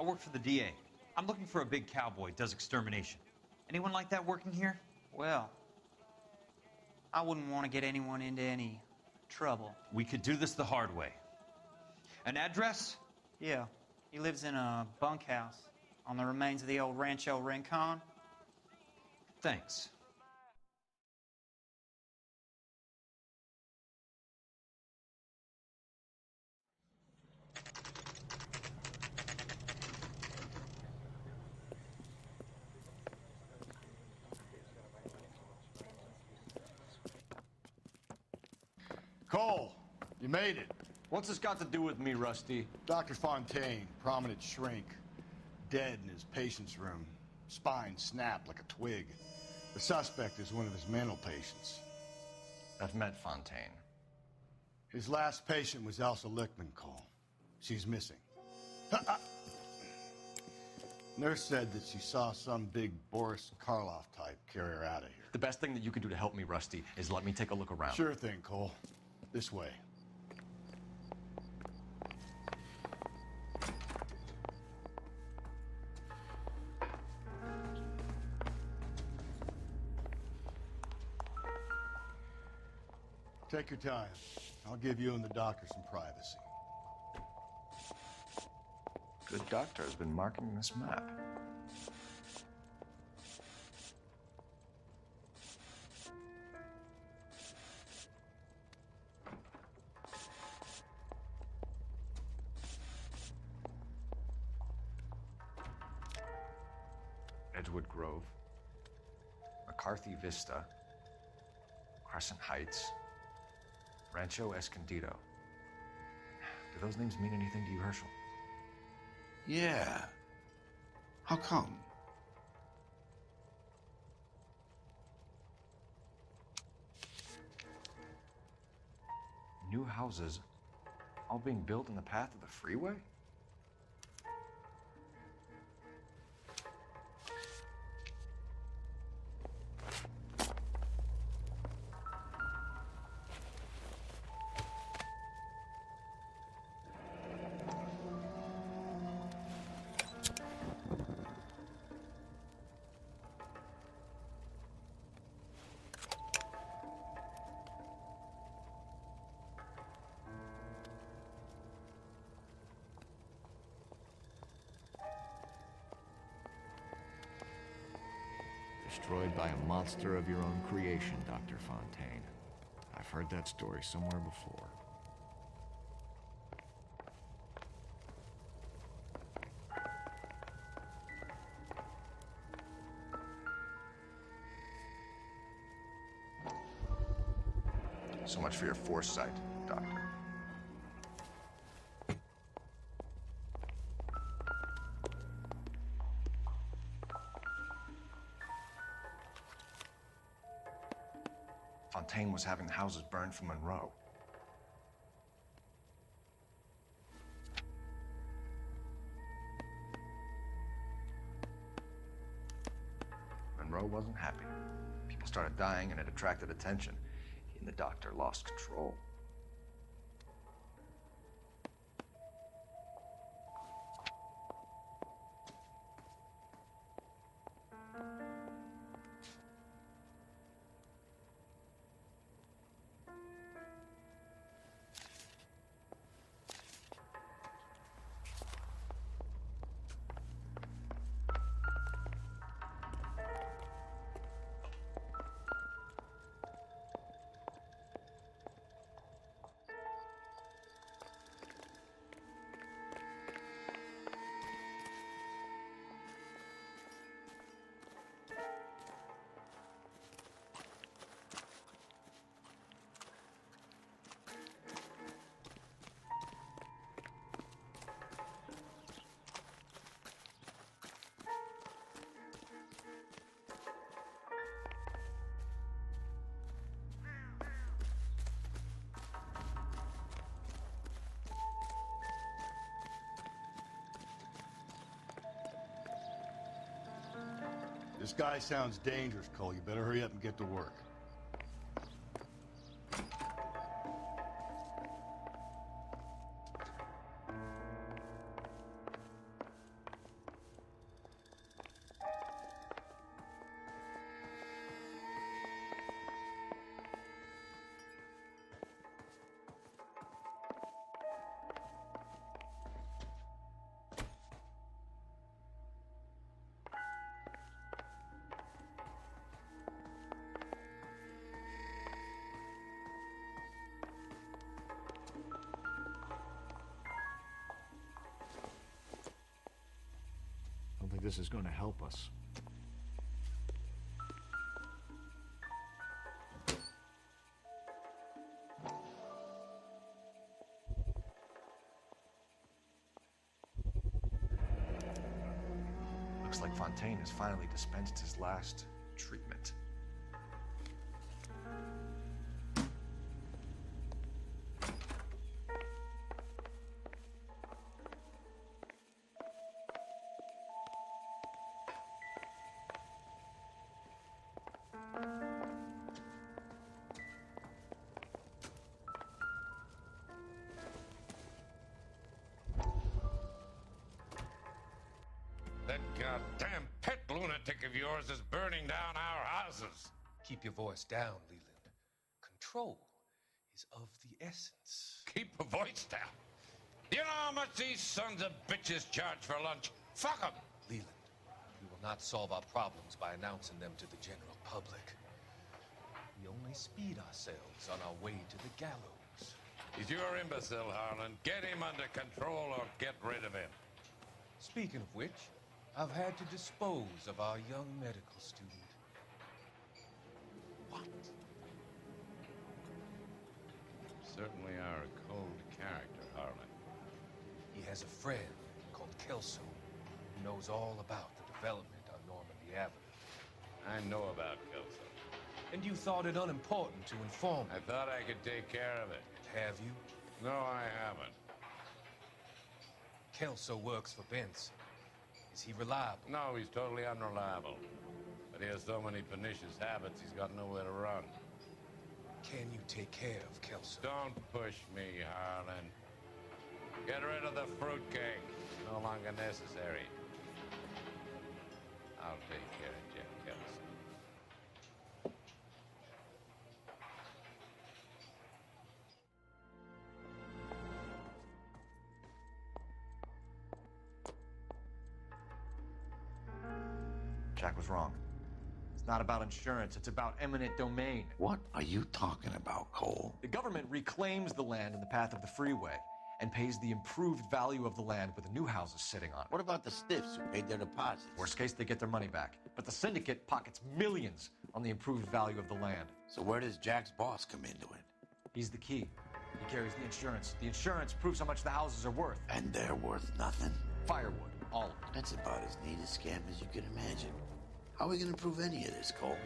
I work for the DA. I'm looking for a big cowboy, does extermination. Anyone like that working here? Well, I wouldn't want to get anyone into any trouble. We could do this the hard way. An address? Yeah, he lives in a bunkhouse on the remains of the old Rancho Rincon. Thanks. Cole, you made it. What's this got to do with me, Rusty? Dr. Fontaine, prominent shrink, dead in his patient's room. Spine snapped like a twig. The suspect is one of his mental patients. I've met Fontaine. His last patient was Elsa Lichtman, Cole. She's missing. Nurse said that she saw some big Boris Karloff type carry her out of here. The best thing that you can do to help me, Rusty, is let me take a look around. Sure thing, Cole. This way. Take your time. I'll give you and the doctor some privacy. Good doctor has been marking this map. Edgewood Grove, McCarthy Vista, Crescent Heights, Rancho Escondido. Do those names mean anything to you, Herschel? Yeah. How come? New houses all being built in the path of the freeway? Destroyed by a monster of your own creation, Dr. Fontaine. I've heard that story somewhere before. So much for your foresight, Doctor. Fontaine was having the houses burned for Monroe. Monroe wasn't happy. People started dying and it attracted attention. He and the doctor lost control. This guy sounds dangerous, Cole. You better hurry up and get to work. this is going to help us. Looks like Fontaine has finally dispensed his last treatment. That goddamn pet lunatic of yours is burning down our houses. Keep your voice down, Leland. Control is of the essence. Keep your voice down. You know how much these sons of bitches charge for lunch? Fuck them. Leland, we will not solve our problems by announcing them to the general public. We only speed ourselves on our way to the gallows. He's your imbecile, Harlan. Get him under control or get rid of him. Speaking of which, I've had to dispose of our young medical student. What? Certainly are a cold character, Harlan. He has a friend called Kelso who knows all about the development on Normandy Avenue. I know about Kelso. And you thought it unimportant to inform me. I thought I could take care of it. Have you? No, I haven't. Kelso works for Benson. Is he reliable? No, he's totally unreliable. But he has so many pernicious habits, he's got nowhere to run. Can you take care of Kelso? Don't push me, Harlan. Get rid of the fruitcake. No longer necessary. I'll take care of Jeff Kelso. Jack was wrong. It's not about insurance, it's about eminent domain. What are you talking about, Cole? The government reclaims the land in the path of the freeway and pays the improved value of the land with the new houses sitting on it. What about the stiffs who paid their deposits? Worst case, they get their money back. But the syndicate pockets millions on the improved value of the land. So where does Jack's boss come into it? He's the key. He carries the insurance. The insurance proves how much the houses are worth. And they're worth nothing? Firewood, all of it. That's about as neat a scam as you can imagine. How are we gonna prove any of this, Cole?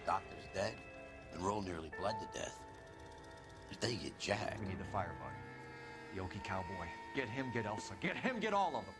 Doctor's dead, and Roll nearly bled to death. If they get Jack... We need the firebug. The Okie cowboy. Get him, get Elsa. Get him, get all of them.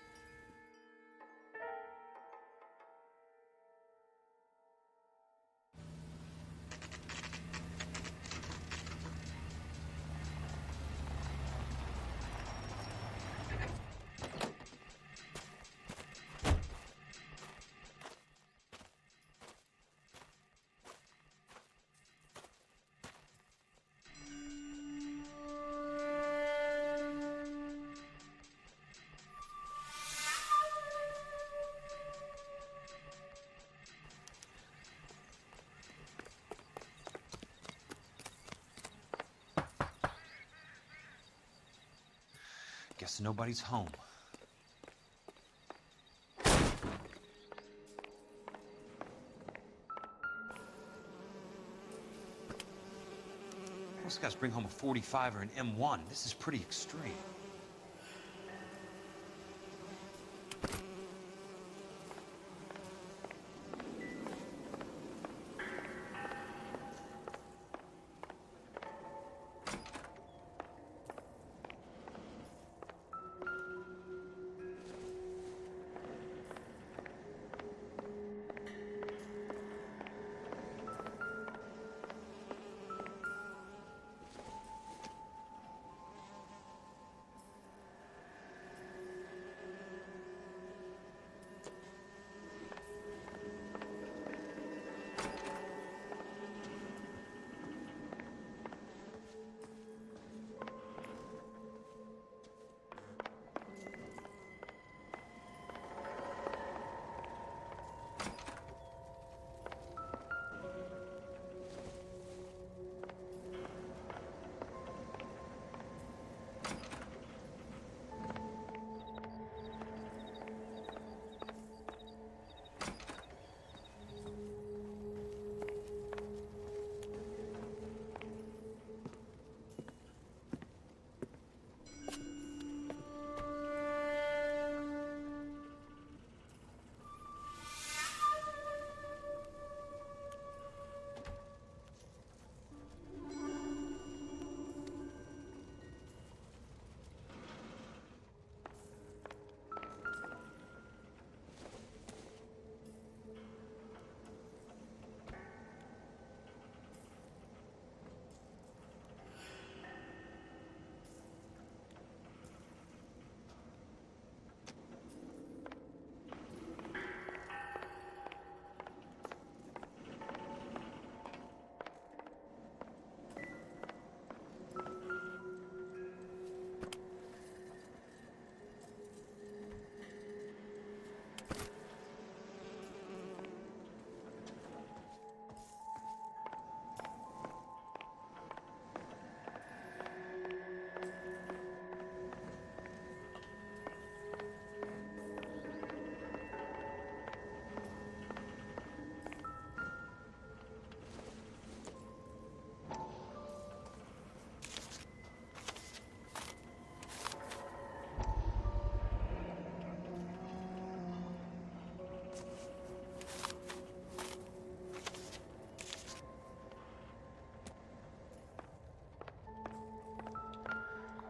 Guess nobody's home. Most guys bring home a 45 or an M1. This is pretty extreme.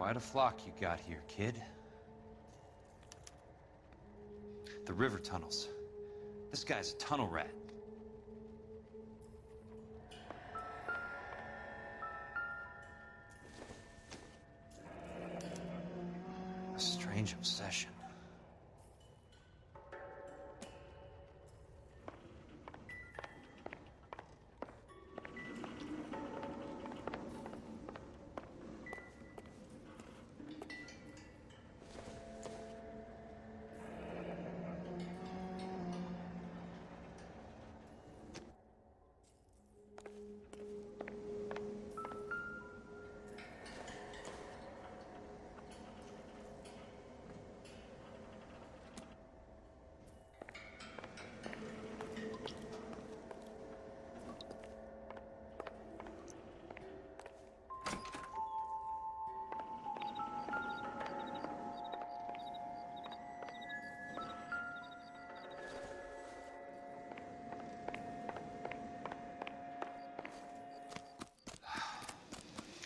Quite a flock you got here, kid. The river tunnels. This guy's a tunnel rat. A strange obsession.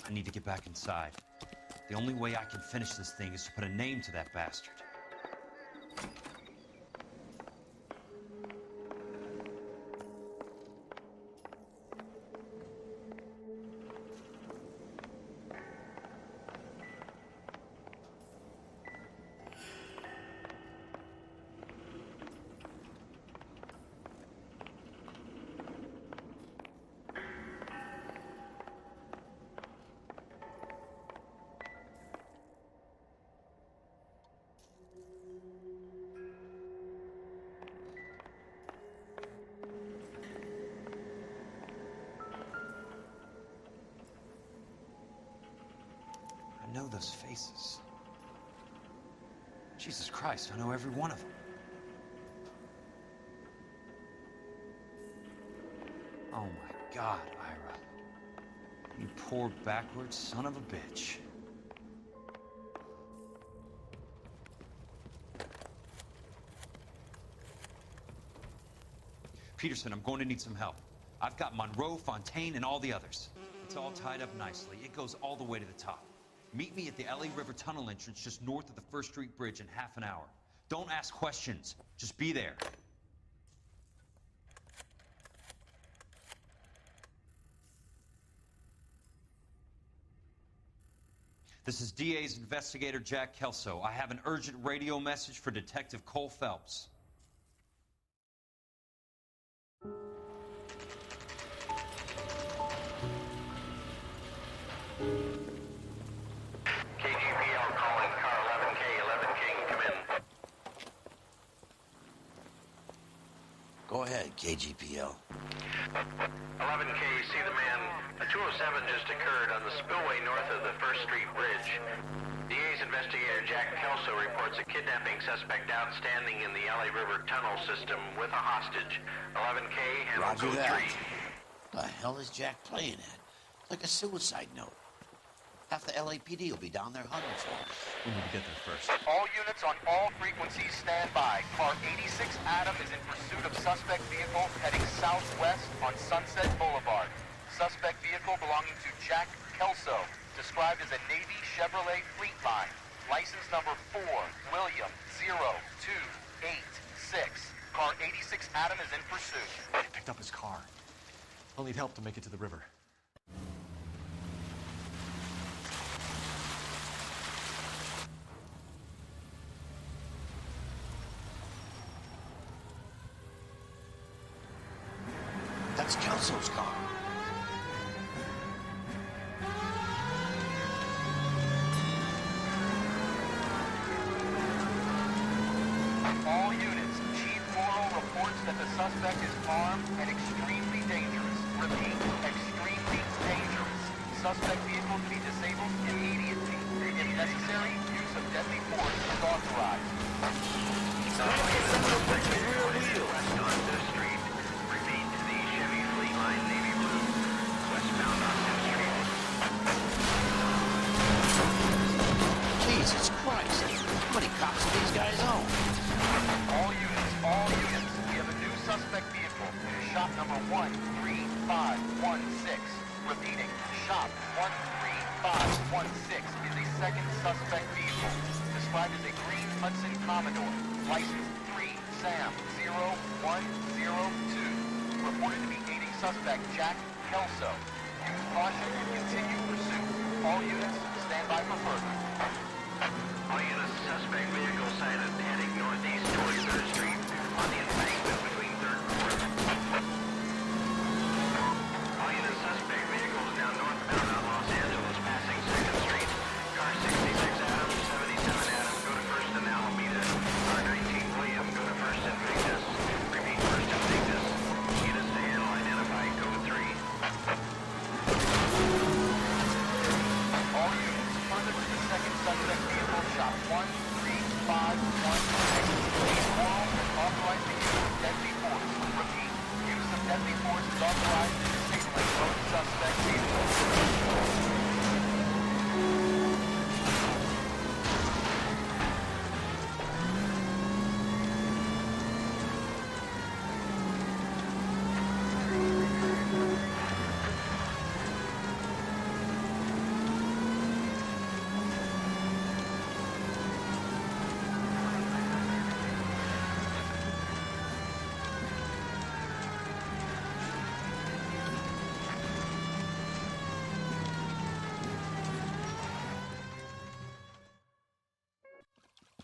I need to get back inside. The only way I can finish this thing is to put a name to that bastard. I know those faces. Jesus Christ, I know every one of them. Oh my God, Ira. You poor backward son of a bitch. Peterson, I'm going to need some help. I've got Monroe, Fontaine, and all the others. It's all tied up nicely. It goes all the way to the top. Meet me at the LA River Tunnel entrance just north of the First Street Bridge in half an hour. Don't ask questions. Just be there. This is DA's investigator Jack Kelso. I have an urgent radio message for Detective Cole Phelps. KGPL calling car 11K, 11K, come in. Go ahead, KGPL. 11K, see the man. A 207 just occurred on the spillway north of the First Street Bridge. DA's investigator Jack Kelso reports a kidnapping suspect outstanding in the LA River tunnel system with a hostage. 11K, handle Roger code that. 3. The hell is Jack playing at? Like a suicide note. Half the LAPD will be down there hunting for him. We need to get there first. All units on all frequencies stand by. Car 86 Adam is in pursuit of suspect vehicle heading southwest on Sunset Boulevard. Suspect vehicle belonging to Jack Kelso, described as a Navy Chevrolet Fleetline. License number 4, William 0286. Car 86 Adam is in pursuit. I picked up his car. I'll need help to make it to the river. That's Kelso's car. All units, Chief Morrow reports that the suspect is armed and extremely dangerous. Repeat, extremely dangerous. Suspect vehicle to be disabled immediately. If necessary, use of deadly force is authorized. West on this street. Repeat, the Chevy Fleetline Navy Blue. Westbound on this street. Jesus Christ. How many cops do these guys own? All units, we have a new suspect vehicle. Shop number 13516. Repeating, shop 13516. EP516 is a second suspect vehicle, described as a green Hudson Commodore, license 3SAM0102, reported to be aiding suspect Jack Kelso. Use caution and continue pursuit. All units, stand by for further. All units, suspect vehicle sighted heading northeast toward 3rd Street on the embankment between 3rd and 4th. All units, suspect vehicles now northbound on Los Angeles, passing 2nd Street. Car 66 Adams, 77 Adams, go to 1st and Alameda. Car 19 William, go to 1st and Victus. Repeat 1st and Victus. Units to handle identified, code 3. All units, further to the second suspect vehicle, shop 13516. Please call and authorize the use of deadly force. Repeat, use of deadly force is authorized in disabling both suspect vehicles.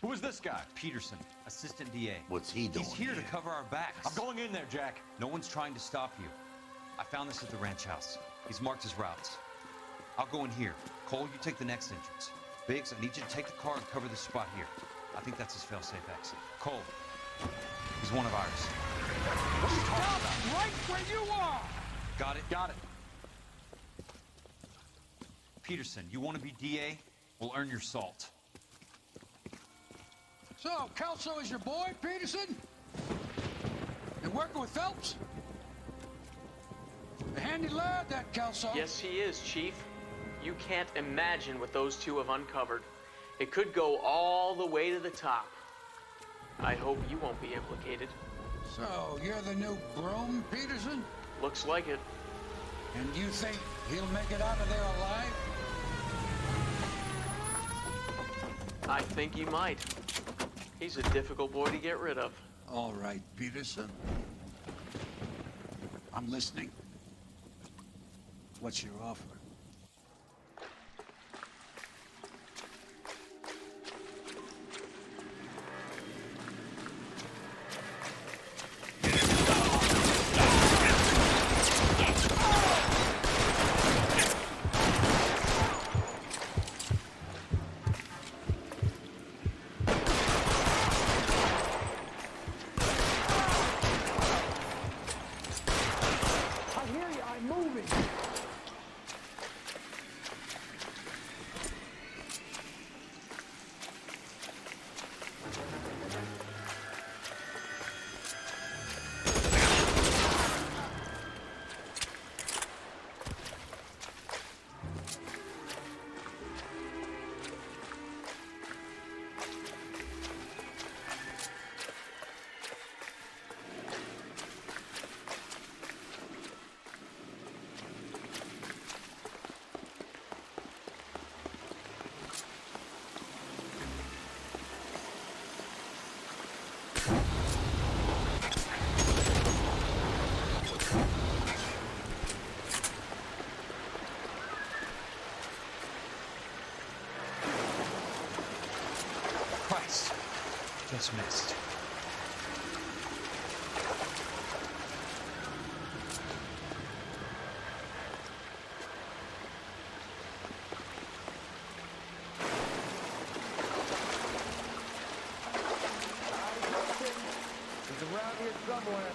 Who is this guy? Peterson, assistant DA. What's he doing? He's here to cover our backs. I'm going in there, Jack. No one's trying to stop you. I found this at the ranch house. He's marked his routes. I'll go in here. Cole, you take the next entrance. Biggs, I need you to take the car and cover this spot here. I think that's his fail-safe exit. Cole, he's one of ours. What are you talking about? Right where you are! Got it? Got it. Peterson, you want to be DA? We'll earn your salt. So, Kelso is your boy, Peterson? And working with Phelps? A handy lad, that Kelso. Yes, he is, Chief. You can't imagine what those two have uncovered. It could go all the way to the top. I hope you won't be implicated. So, you're the new broom, Peterson? Looks like it. And you think he'll make it out of there alive? I think he might. He's a difficult boy to get rid of. All right, Peterson. I'm listening. What's your offer? Just missed. He's around here somewhere.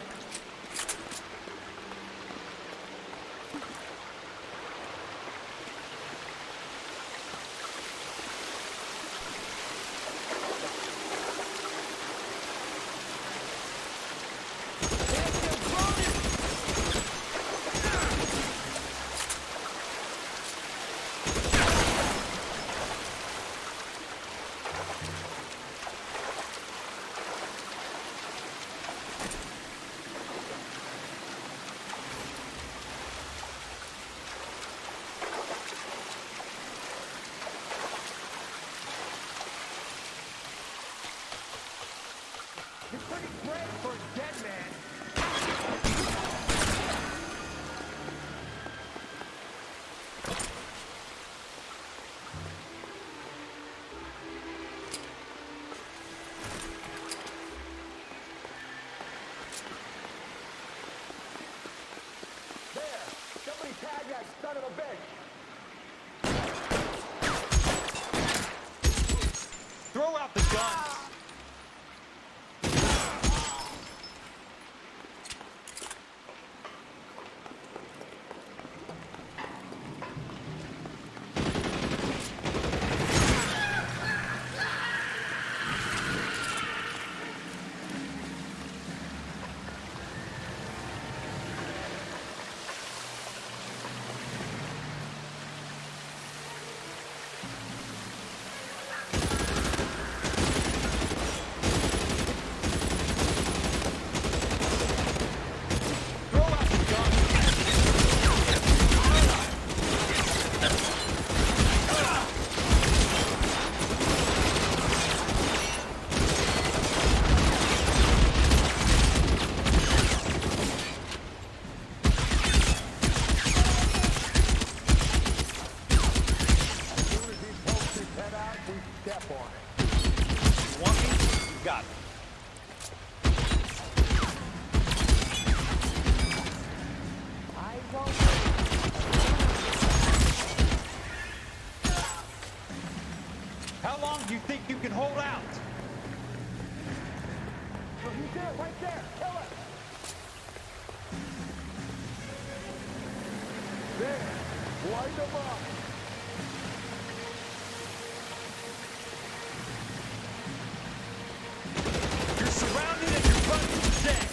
He's pretty brave for a dead man. There! Somebody tag that son of a bitch! Throw out the guns! How long do you think you can hold out? He's there, right there! Kill him! There! Light him up! You're surrounded and your buddy's dead.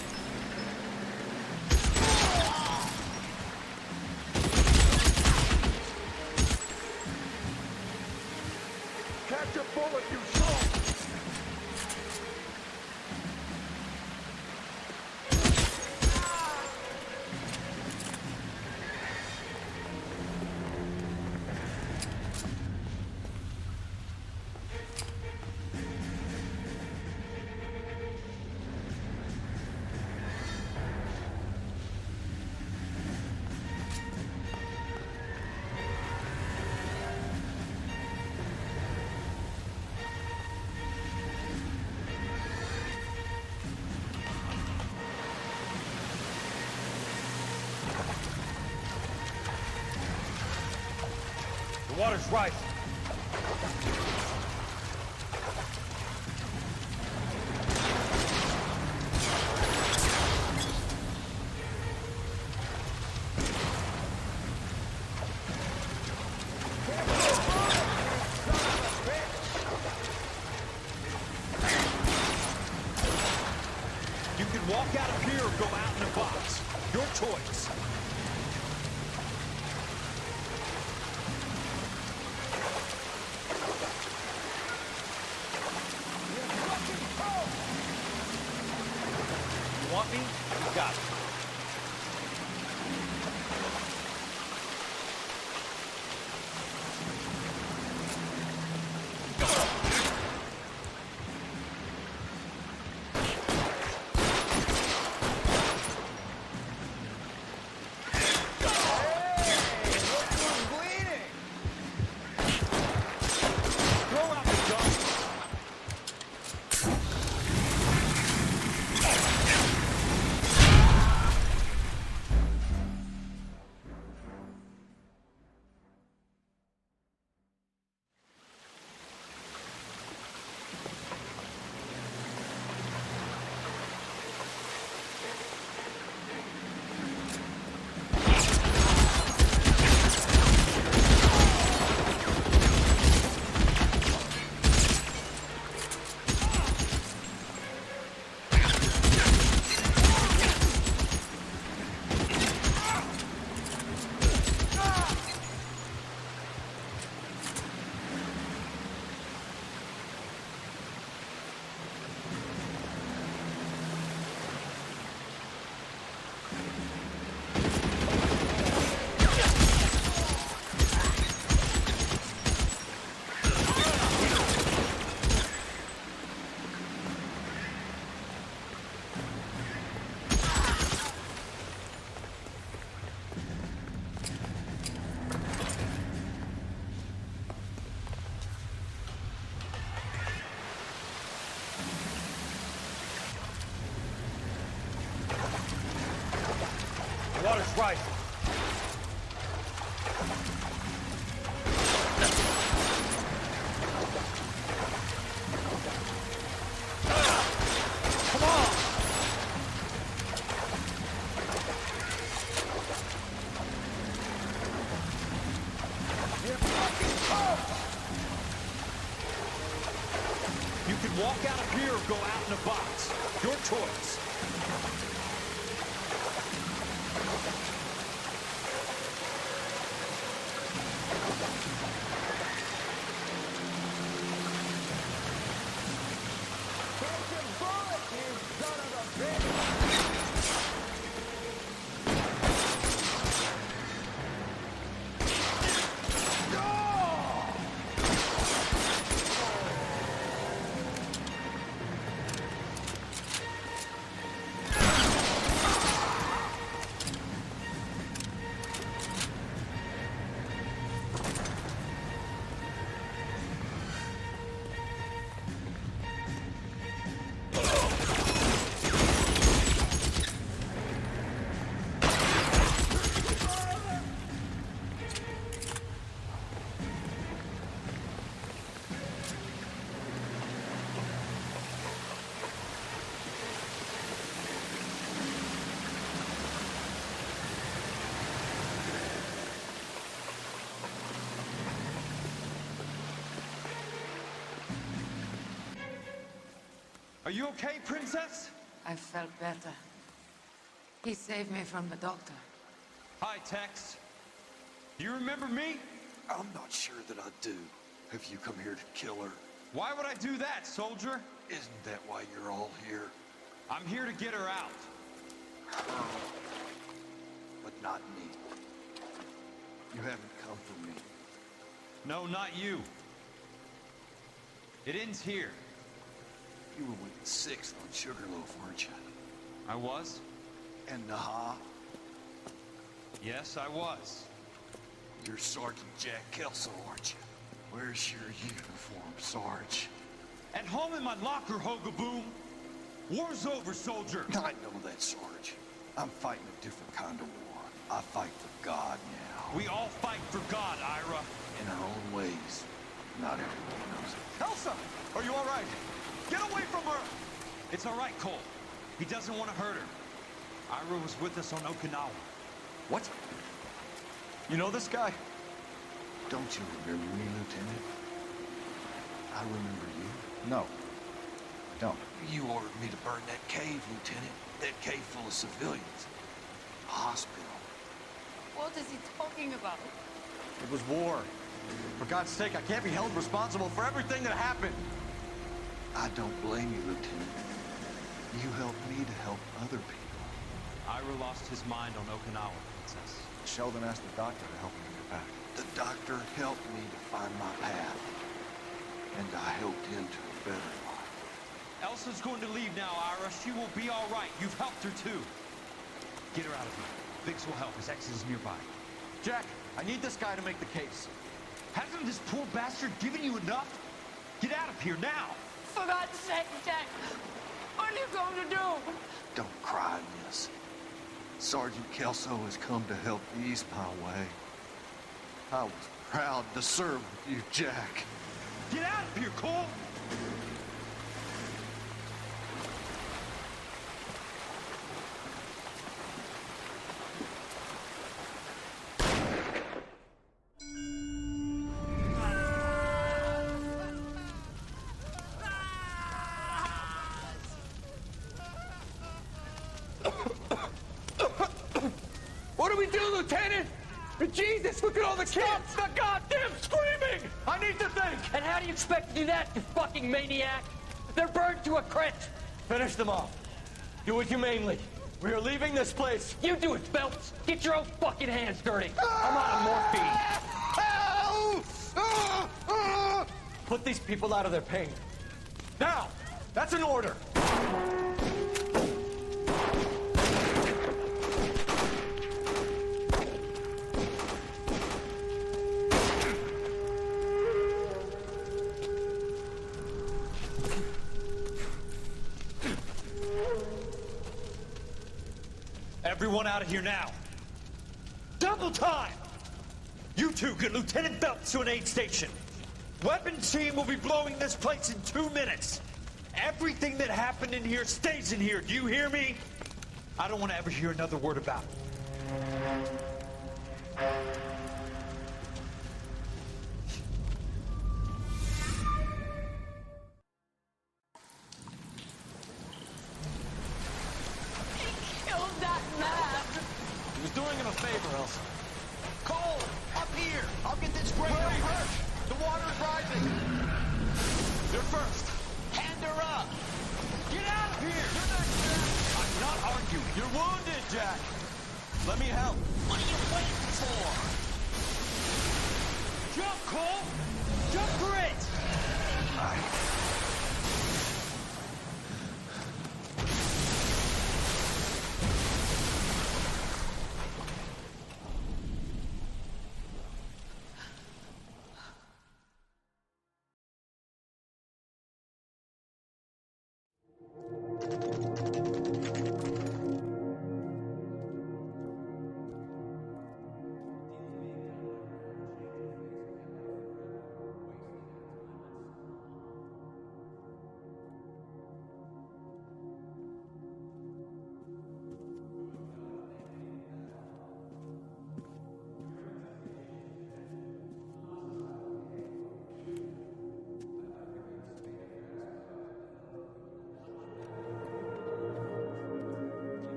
Catch a bullet, you shot! The water's rising. You can walk out of here or go out in a box. Your choice. You want me? You got it. rifle. Come on! You can walk out of here or go out in a box. Your choice. Are you okay, Princess? I felt better. He saved me from the doctor. Hi, Tex. Do you remember me? I'm not sure that I do. Have you come here to kill her? Why would I do that, soldier? Isn't that why you're all here? I'm here to get her out. Her. But not me. You haven't come for me. No, not you. It ends here. You were with the 6th on Sugarloaf, weren't you? I was? And Naha? Yes, I was. You're Sergeant Jack Kelso, aren't you? Where's your uniform, Sarge? At home in my locker, Hogaboom. War's over, soldier. I know that, Sarge. I'm fighting a different kind of war. I fight for God now. We all fight for God, Ira. In our own ways. Not everyone knows it. Elsa! Are you all right? Get away from her! It's all right, Cole. He doesn't want to hurt her. Ira was with us on Okinawa. What? You know this guy? Don't you remember me, Lieutenant? I remember you. No. Don't. You ordered me to burn that cave, Lieutenant. That cave full of civilians. A hospital. What is he talking about? It was war. For God's sake, I can't be held responsible for everything that happened. I don't blame you, Lieutenant. You helped me to help other people. Ira lost his mind on Okinawa, Princess. Sheldon asked the doctor to help him get back. The doctor helped me to find my path. And I helped him to a better life. Elsa's going to leave now, Ira. She will be all right. You've helped her, too. Get her out of here. Biggs will help. His exit is nearby. Jack, I need this guy to make the case. Hasn't this poor bastard given you enough? Get out of here now! For God's sake, Jack! What are you going to do? Don't cry, miss. Sergeant Kelso has come to help ease my way. I was proud to serve with you, Jack. Get out of here, Cole! What do we do, Lieutenant? Jesus, look at all the kids! Stop the goddamn screaming! I need to think! And how do you expect to do that, you fucking maniac? They're burned to a crisp! Finish them off. Do it humanely. We are leaving this place. You do it, Phelps! Get your own fucking hands dirty! I'm out of morphine! Put these people out of their pain. Now! That's an order! Everyone out of here now. double time! You two get Lieutenant Phelps to an aid station. Weapons team will be blowing this place in 2 minutes. Everything that happened in here stays in here. Do you hear me? I don't want to ever hear another word about it. Killed that man! He was doing him a favor, Elsa. Cole, up here. I'll get this grader first. The water's rising. You're first. Hand her up. Get out of here! You're not Jack! I'm not arguing. You're wounded, Jack. Let me help. What are you waiting for? Jump, Cole! Jump for it!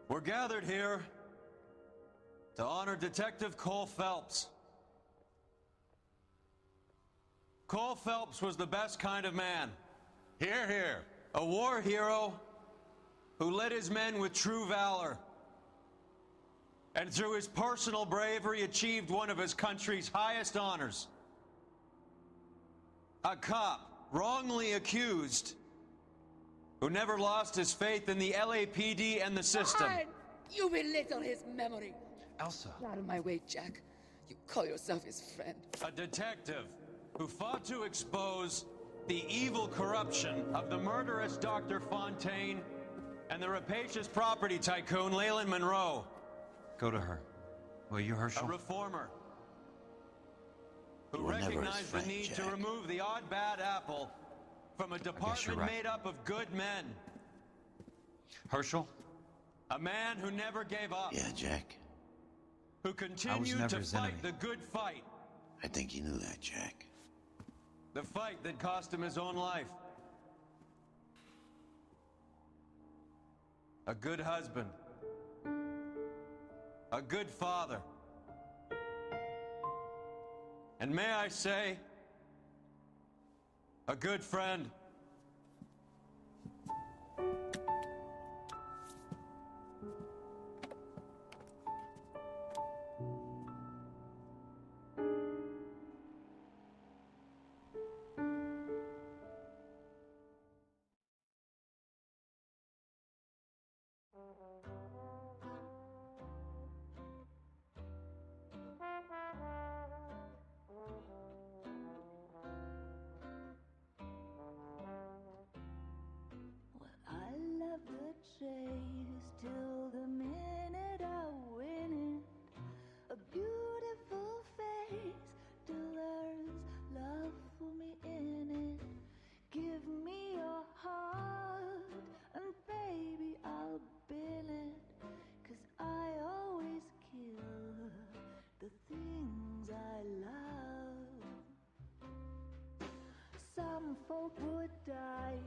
We're gathered here to honor Detective Cole Phelps. Cole Phelps was the best kind of man. Hear, hear. A war hero who led his men with true valor. And through his personal bravery achieved one of his country's highest honors. A cop, wrongly accused, who never lost his faith in the LAPD and the system. Fine. You belittle his memory. Elsa. Get out of my way, Jack. You call yourself his friend. A detective who fought to expose the evil corruption of the murderous Dr. Fontaine and the rapacious property tycoon Leyland Monroe. Go to her. Will you, Herschel? A reformer who You were never his recognized friend, the need Jack. to remove the odd bad apple from a department right. made up of good men. Herschel? A man who never gave up. Yeah, Jack. Who continued never to his fight enemy. the good fight. I think you knew that, Jack. The fight that cost him his own life. A good husband. A good father. And may I say, a good friend. I love the chase till the minute I win it. A beautiful face till there's love for me in it. Give me your heart and baby I'll bill it. 'Cause I always kill the things I love. Some folk would die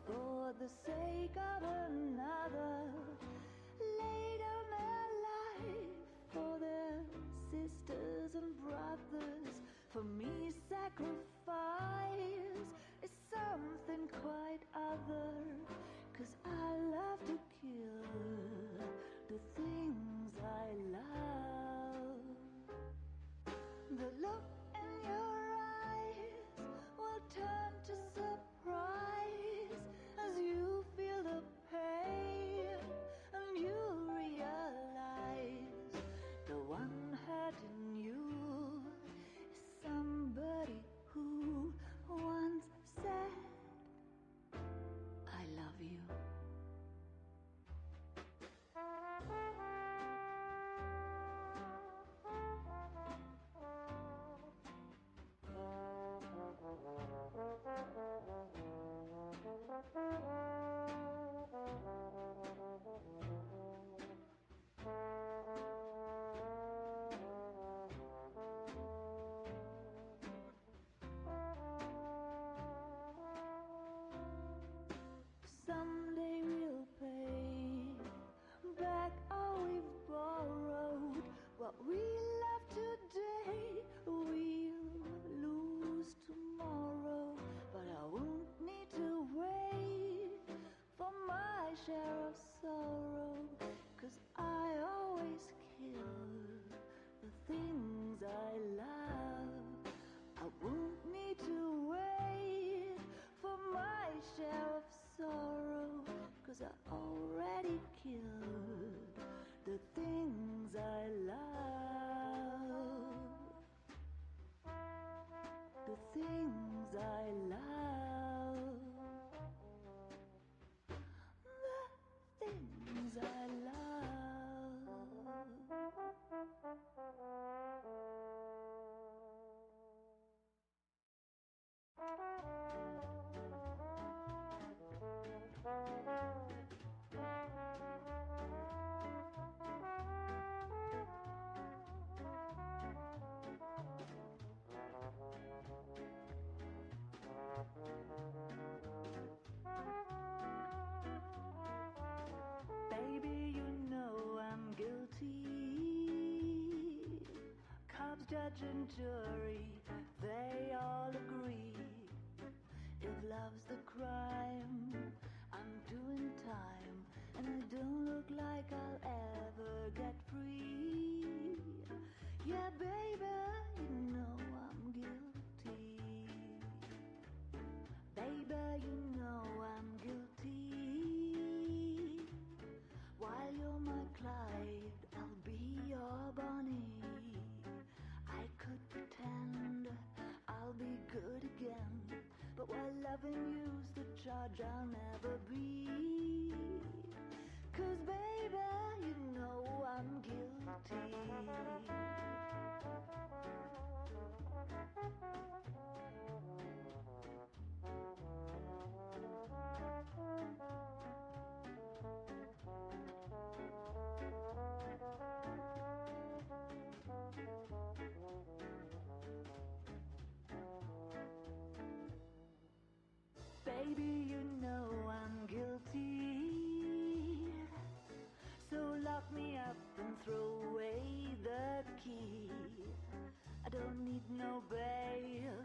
for the sake of another, lay down their life for their sisters and brothers. For me, sacrifice is something quite other, 'cause I love to kill the things I love. The look in your eyes will turn to surprise as you feel the pain and you realize the one hurting you is somebody who things I love. The things I Baby, you know I'm guilty. Cops, judge, and jury, they all agree. If love's the crime, I'm doing time, and I don't look like I'll ever get free. Yeah, baby, you know I'm guilty. Baby, you know I'm guilty. While you're my Clyde, I'll be your Bonnie. I could pretend I'll be good again, but while loving you's the charge I'll never be. 'Cause baby, you know I'm guilty. Baby, you know I'm guilty. So lock me up and throw away the key. I don't need no bail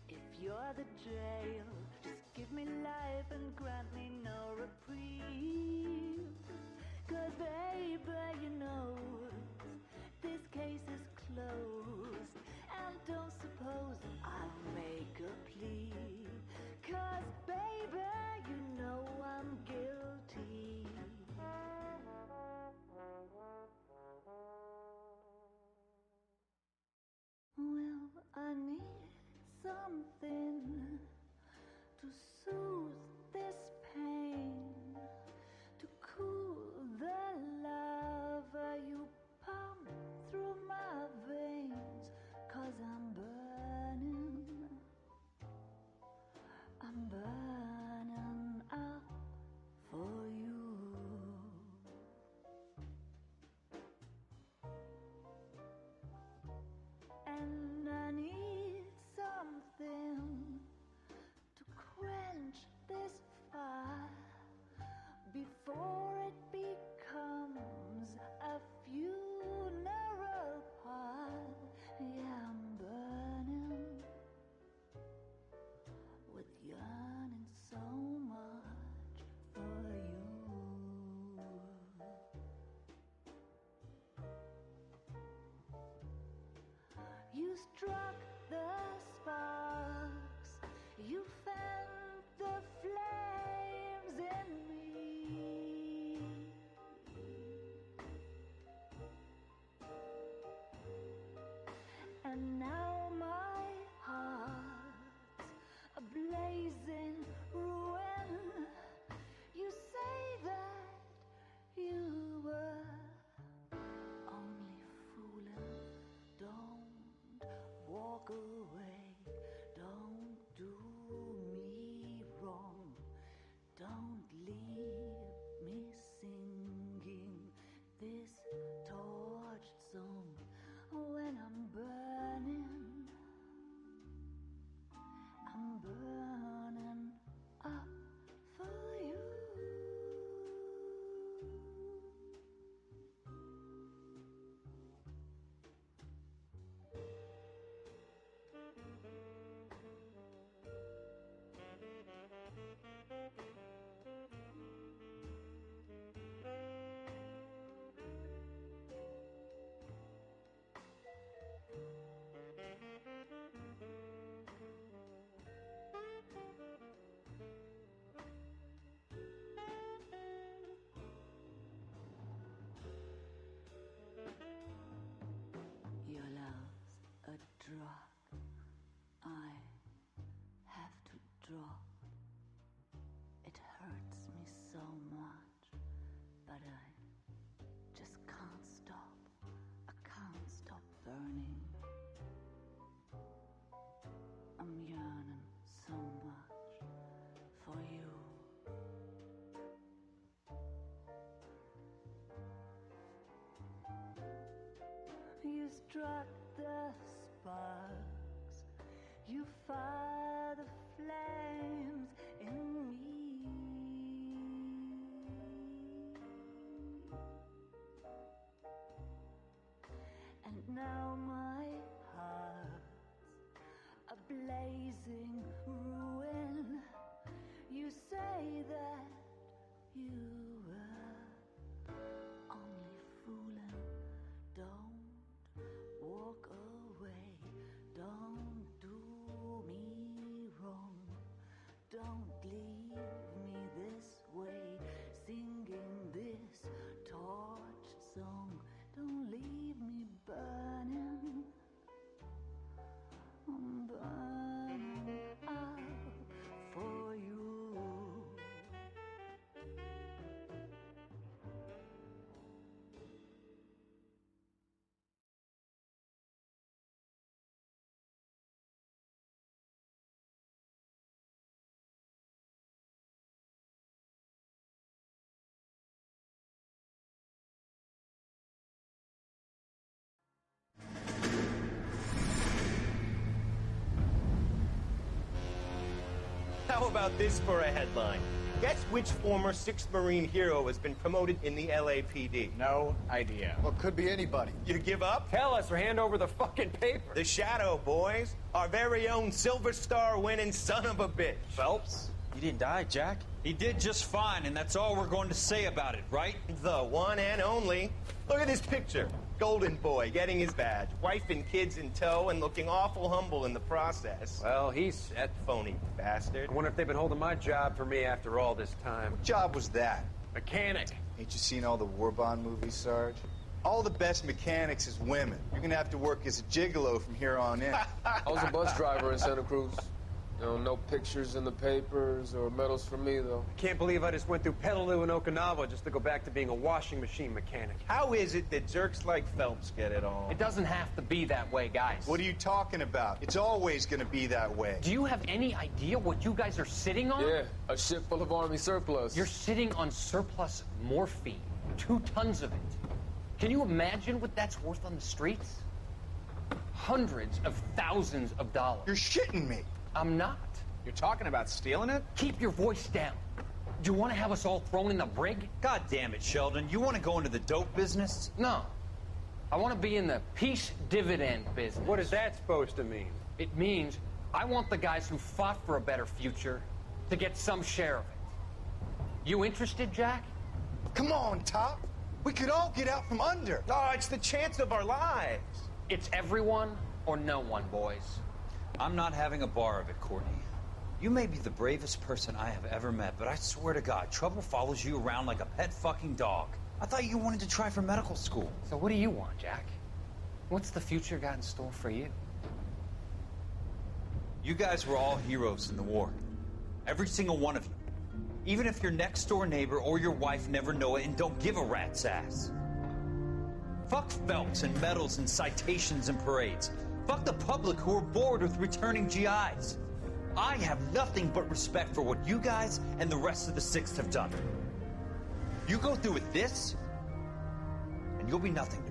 if you're the jail. Just give me life and grant me no reprieve. 'Cause baby, you know this case is closed. And don't suppose I'll make a plea. 'Cause baby, you know I'm guilty. Well, I need something to soothe this pain, to cool the love you pump through my veins. 'Cause I'm burning out for you. And I need something to quench struck the sparks. You fire the flames in me. And now my heart's a blazing ruin. You say that you were only fooling. Don't walk away. Don't do me wrong. Don't leave me this way, singing this torch song. Don't leave me burning. I'm burning up for you. How about this for a headline? Guess which former 6th Marine hero has been promoted in the LAPD? No idea. Well, could be anybody. You give up? Tell us or hand over the fucking paper. The Shadow, boys. Our very own Silver Star winning son of a bitch. Phelps? He didn't die, Jack. He did just fine, and that's all we're going to say about it, right? The one and only. Look at this picture. Golden boy getting his badge, wife and kids in tow, and looking awful humble in the process. Well, he's set. Phony bastard. I wonder if they've been holding my job for me after all this time. What job was that? Mechanic. Ain't you seen all the war bond movies, Sarge? All the best mechanics is women. You're gonna have to work as a gigolo from here on in. I was a bus driver in Santa Cruz. You know, no pictures in the papers or medals for me, though. I can't believe I just went through Petaloo and Okinawa just to go back to being a washing machine mechanic. How is it that jerks like Phelps get it all? It doesn't have to be that way, guys. What are you talking about? It's always gonna be that way. Do you have any idea what you guys are sitting on? Yeah, a ship full of Army surplus. You're sitting on surplus morphine. 2 tons of it. Can you imagine what that's worth on the streets? Hundreds of thousands of dollars. You're shitting me. I'm not. You're talking about stealing it? Keep your voice down. Do you want to have us all thrown in the brig? God damn it, Sheldon. You want to go into the dope business? No. I want to be in the peace dividend business. What is that supposed to mean? It means I want the guys who fought for a better future to get some share of it. You interested, Jack? Come on, Top. We could all get out from under. Oh, it's the chance of our lives. It's everyone or no one, boys. I'm not having a bar of it, Courtney. You may be the bravest person I have ever met, but I swear to God, trouble follows you around like a pet fucking dog. I thought you wanted to try for medical school. So what do you want, Jack? What's the future got in store for you? You guys were all heroes in the war. Every single one of you. Even if your next door neighbor or your wife never know it and don't give a rat's ass. Fuck Phelps and medals and citations and parades. Fuck the public who are bored with returning GIs. I have nothing but respect for what you guys and the rest of the 6th have done. You go through with this, and you'll be nothing to me.